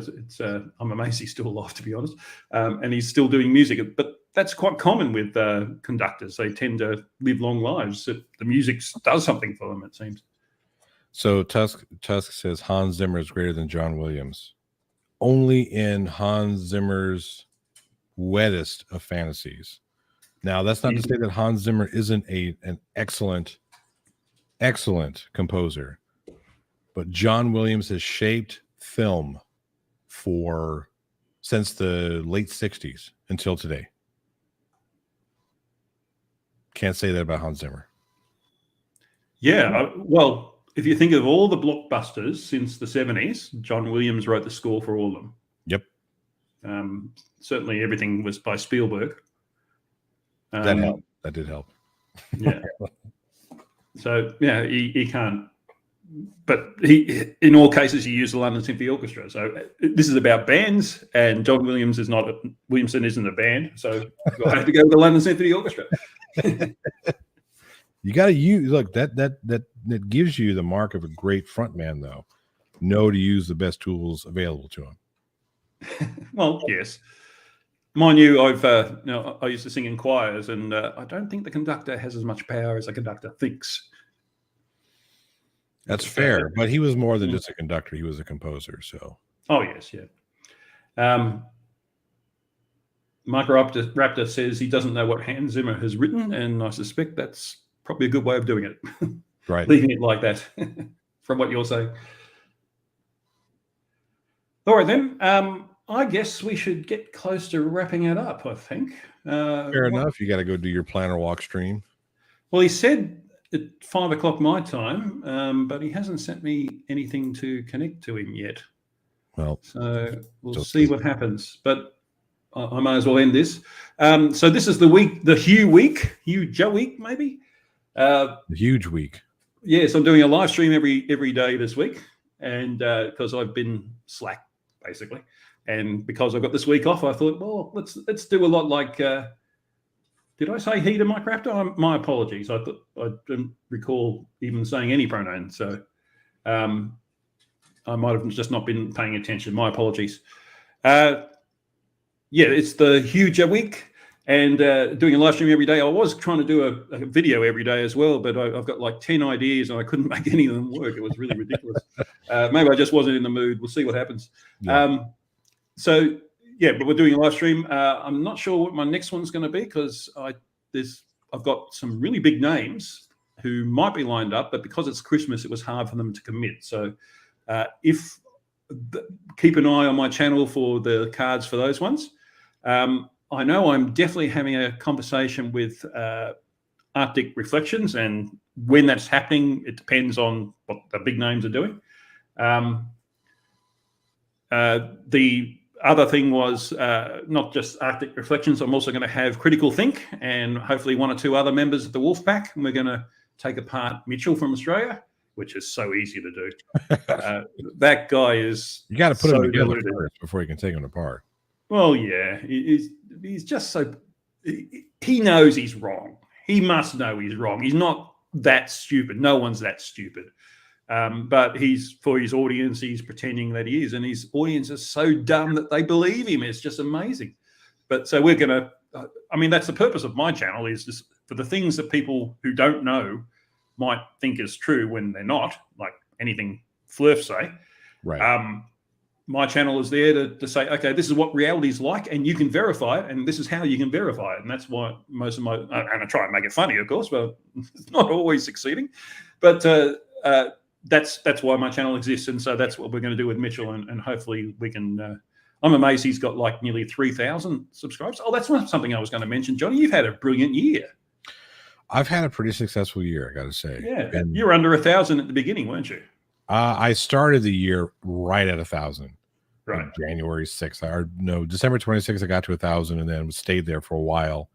I'm amazed he's still alive, to be honest, and he's still doing music. But that's quite common with conductors. They tend to live long lives. The music does something for them, it seems. So Tusk says Hans Zimmer is greater than John Williams. Only in Hans Zimmer's wettest of fantasies. Now, that's not to say that Hans Zimmer isn't an excellent composer, but John Williams has shaped film since the late 60s until today. Can't say that about Hans Zimmer. Yeah, well, if you think of all the blockbusters since the 70s, John Williams wrote the score for all of them. Yep. Certainly everything was by Spielberg. That helped. That did help. Yeah. So, yeah, he can't. But in all cases, he used the London Symphony Orchestra. So this is about bands, and John Williams Williamson isn't a band. So I have to go with the London Symphony Orchestra. You got to look that gives you the mark of a great frontman, though. Know to use the best tools available to him. Well, yes. Mind you, I used to sing in choirs, and I don't think the conductor has as much power as a conductor thinks. That's fair, but he was more than just a conductor. He was a composer. So. Oh yes, yeah. Mike Raptor says he doesn't know what Hans Zimmer has written, and I suspect that's probably a good way of doing it. Right. Leaving it like that, from what you're saying. All right, then. I guess we should get close to wrapping it up, I think. Fair enough. You got to go do your planner walk stream. Well, he said at 5 o'clock my time, but he hasn't sent me anything to connect to him yet. Well, so we'll see what happens. But I might as well end this. So this is the week, the Hugh week, Hugh week, maybe. The huge week. Yes, I'm doing a live stream every day this week, and because I've been slack basically, and because I've got this week off, I thought, well, let's do a lot like. Did I say he to Mike Raptor? My apologies. I didn't recall even saying any pronoun, so I might have just not been paying attention. My apologies. Yeah, it's the huge week, and doing a live stream every day. I was trying to do a video every day as well, but I've got like 10 ideas, and I couldn't make any of them work. It was really ridiculous. Maybe I just wasn't in the mood. We'll see what happens. Yeah. So. Yeah, but we're doing a live stream. I'm not sure what my next one's going to be because I've got some really big names who might be lined up, but because it's Christmas, it was hard for them to commit. So keep an eye on my channel for the cards for those ones. I know I'm definitely having a conversation with Arctic Reflections, and when that's happening, it depends on what the big names are doing. The other thing was not just Arctic Reflections. I'm also going to have Critical Think and hopefully one or two other members of the Wolf Pack. And we're going to take apart Mitchell from Australia, which is so easy to do. That guy is. You got to put him together first before you can take him apart. Well, yeah, he's just so he knows he's wrong. He must know he's wrong. He's not that stupid. No one's that stupid. But he's for his audience. He's pretending that he is, and his audience is so dumb that they believe him. It's just amazing. But so we're gonna. I mean, that's the purpose of my channel, is just for the things that people who don't know might think is true when they're not, like anything Flurf say. Right. My channel is there to say, okay, this is what reality is like, and you can verify it, and this is how you can verify it. And that's why most of my, and I try and make it funny, of course, but it's not always succeeding. But that's why my channel exists. And so that's what we're going to do with Mitchell, and hopefully we can, I'm amazed he's got like nearly 3,000 subscribers. Oh, that's not something I was going to mention. Johnny, you've had a brilliant year. I've had a pretty successful year, I got to say. Yeah, and you were under 1,000 at the beginning, weren't you? I started the year right at 1,000. Right. January 6th. December 26th, I got to 1,000 and then stayed there for a while.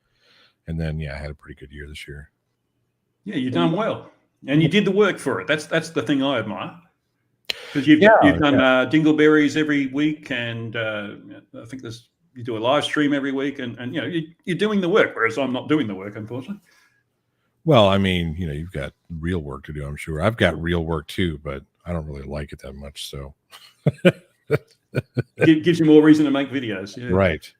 And then, I had a pretty good year this year. Yeah, you've done well. And you did the work for it. That's the thing I admire. Because you've done Dingleberries every week, and I think you do a live stream every week, and you're doing the work, whereas I'm not doing the work, unfortunately. Well, I mean, you've got real work to do, I'm sure. I've got real work too, but I don't really like it that much, so... It gives you more reason to make videos. Yeah. Right.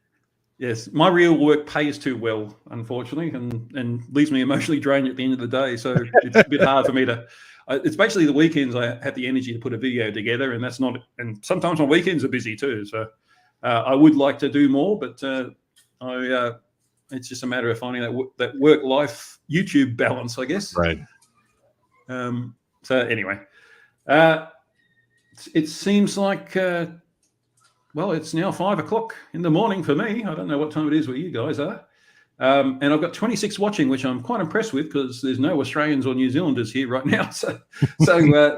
Yes. My real work pays too well, unfortunately, and leaves me emotionally drained at the end of the day. So it's a bit hard for me to, it's basically the weekends I have the energy to put a video together, and that's not, and sometimes my weekends are busy too. So I would like to do more, but it's just a matter of finding that work-life YouTube balance, I guess. Right. So anyway, it seems like, well, it's now 5 o'clock in the morning for me. I don't know what time it is where you guys are. And I've got 26 watching, which I'm quite impressed with, because there's no Australians or New Zealanders here right now. So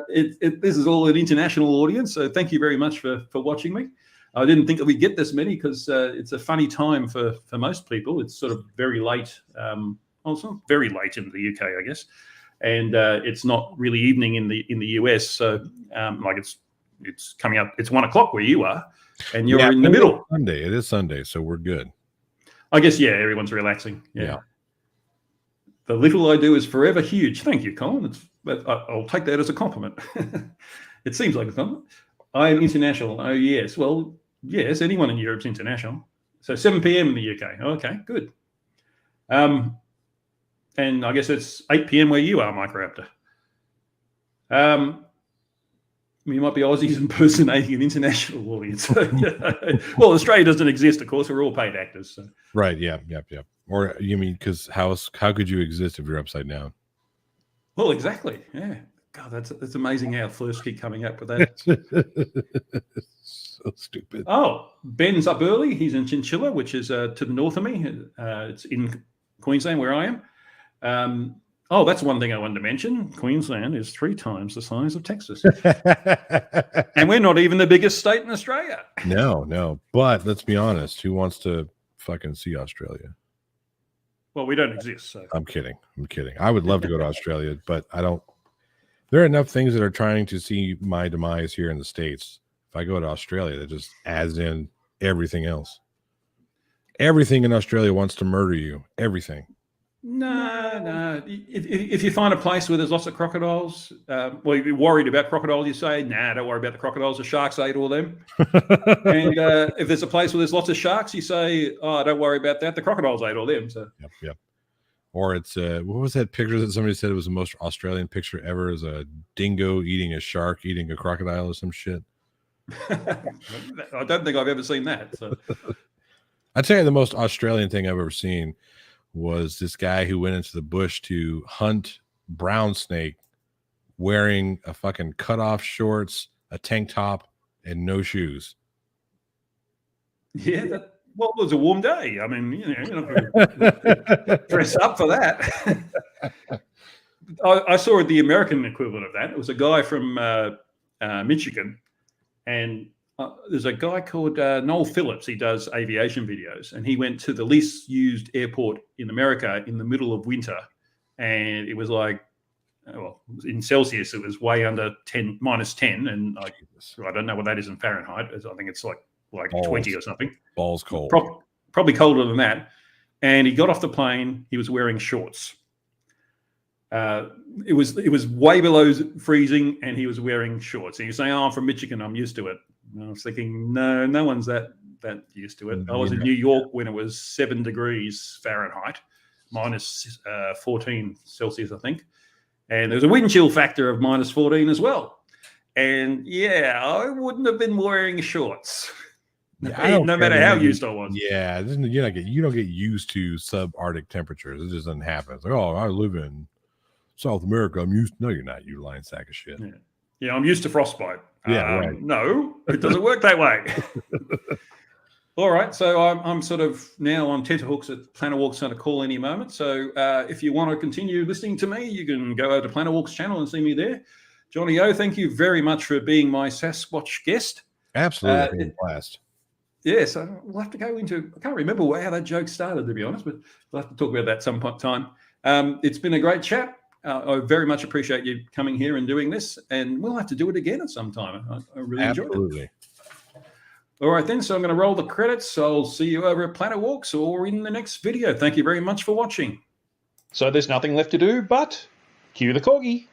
this is all an international audience. So thank you very much for watching me. I didn't think that we'd get this many, because it's a funny time for most people. It's sort of very late. It's not very late in the UK, I guess. And it's not really evening in the US. So it's coming up. It's 1 o'clock where you are. And you're in the middle. Sunday. It is Sunday, so we're good. I guess, everyone's relaxing. Yeah. The little I do is forever huge. Thank you, Colin. I'll take that as a compliment. It seems like a compliment. I am international. Oh, yes. Well, yes, anyone in Europe's international. So 7 p.m. in the UK. Okay, good. And I guess it's 8 p.m. where you are, Microraptor. You might be Aussies impersonating an international audience. Well, Australia doesn't exist, of course. We're all paid actors. So. Right. Yep. Or you mean, because how could you exist if you're upside down? Well, exactly. Yeah. God, that's amazing how first keep coming up with that. So stupid. Oh, Ben's up early. He's in Chinchilla, which is to the north of me. It's in Queensland where I am. That's one thing I wanted to mention. Queensland is 3 times the size of Texas. And we're not even the biggest state in Australia. No. But let's be honest. Who wants to fucking see Australia? Well, we don't exist. So. I'm kidding. I would love to go to Australia, but I don't. There are enough things that are trying to see my demise here in the States. If I go to Australia, that just adds in everything else. Everything in Australia wants to murder you. Everything. No. If you find a place where there's lots of crocodiles, you're worried about crocodiles, you say, nah, don't worry about the crocodiles. The sharks ate all them. And if there's a place where there's lots of sharks, you say, oh, don't worry about that. The crocodiles ate all them. So. Yep. Or it's, what was that picture that somebody said it was the most Australian picture ever? Is a dingo eating a shark, eating a crocodile or some shit. I don't think I've ever seen that. So. I'd say the most Australian thing I've ever seen was this guy who went into the bush to hunt brown snake wearing a fucking cutoff shorts, a tank top, and no shoes. Yeah, it was a warm day. I mean, you're not going to dress up for that. I saw the American equivalent of that. It was a guy from Michigan, and there's a guy called Noel Phillips. He does aviation videos, and he went to the least used airport in America in the middle of winter, and it was like, in Celsius, it was way under -10, and I don't know what that is in Fahrenheit. I think it's like like 20 or something. Balls cold. Probably colder than that. And he got off the plane. He was wearing shorts. It was way below freezing, and he was wearing shorts. And he was saying, "Oh, I'm from Michigan. I'm used to it." And I was thinking, no one's that used to it. I was in New York when it was 7 degrees Fahrenheit, minus 14 Celsius, I think. And there was a wind chill factor of minus 14 as well. And yeah, I wouldn't have been wearing shorts. Yeah, no matter how used I was. Yeah, you don't get used to subarctic temperatures. It just doesn't happen. It's like, oh, I live in South America. I'm used. No, you're not. You lying sack of shit. Yeah, I'm used to frostbite. Yeah, right. No, it doesn't work that way. All right, so I'm sort of now on tenterhooks at Planet Walk's going to call any moment. So if you want to continue listening to me, you can go over to Planet Walk's channel and see me there. Johnny O, thank you very much for being my Sasquatch guest. Absolutely, a blast. Yeah, so we'll have to go into, I can't remember how that joke started, to be honest, but we'll have to talk about that some time. It's been a great chat. I very much appreciate you coming here and doing this, and we'll have to do it again at some time. I really enjoyed it. All right, then, so I'm going to roll the credits. I'll see you over at Planet Walks or in the next video. Thank you very much for watching. So there's nothing left to do but cue the corgi.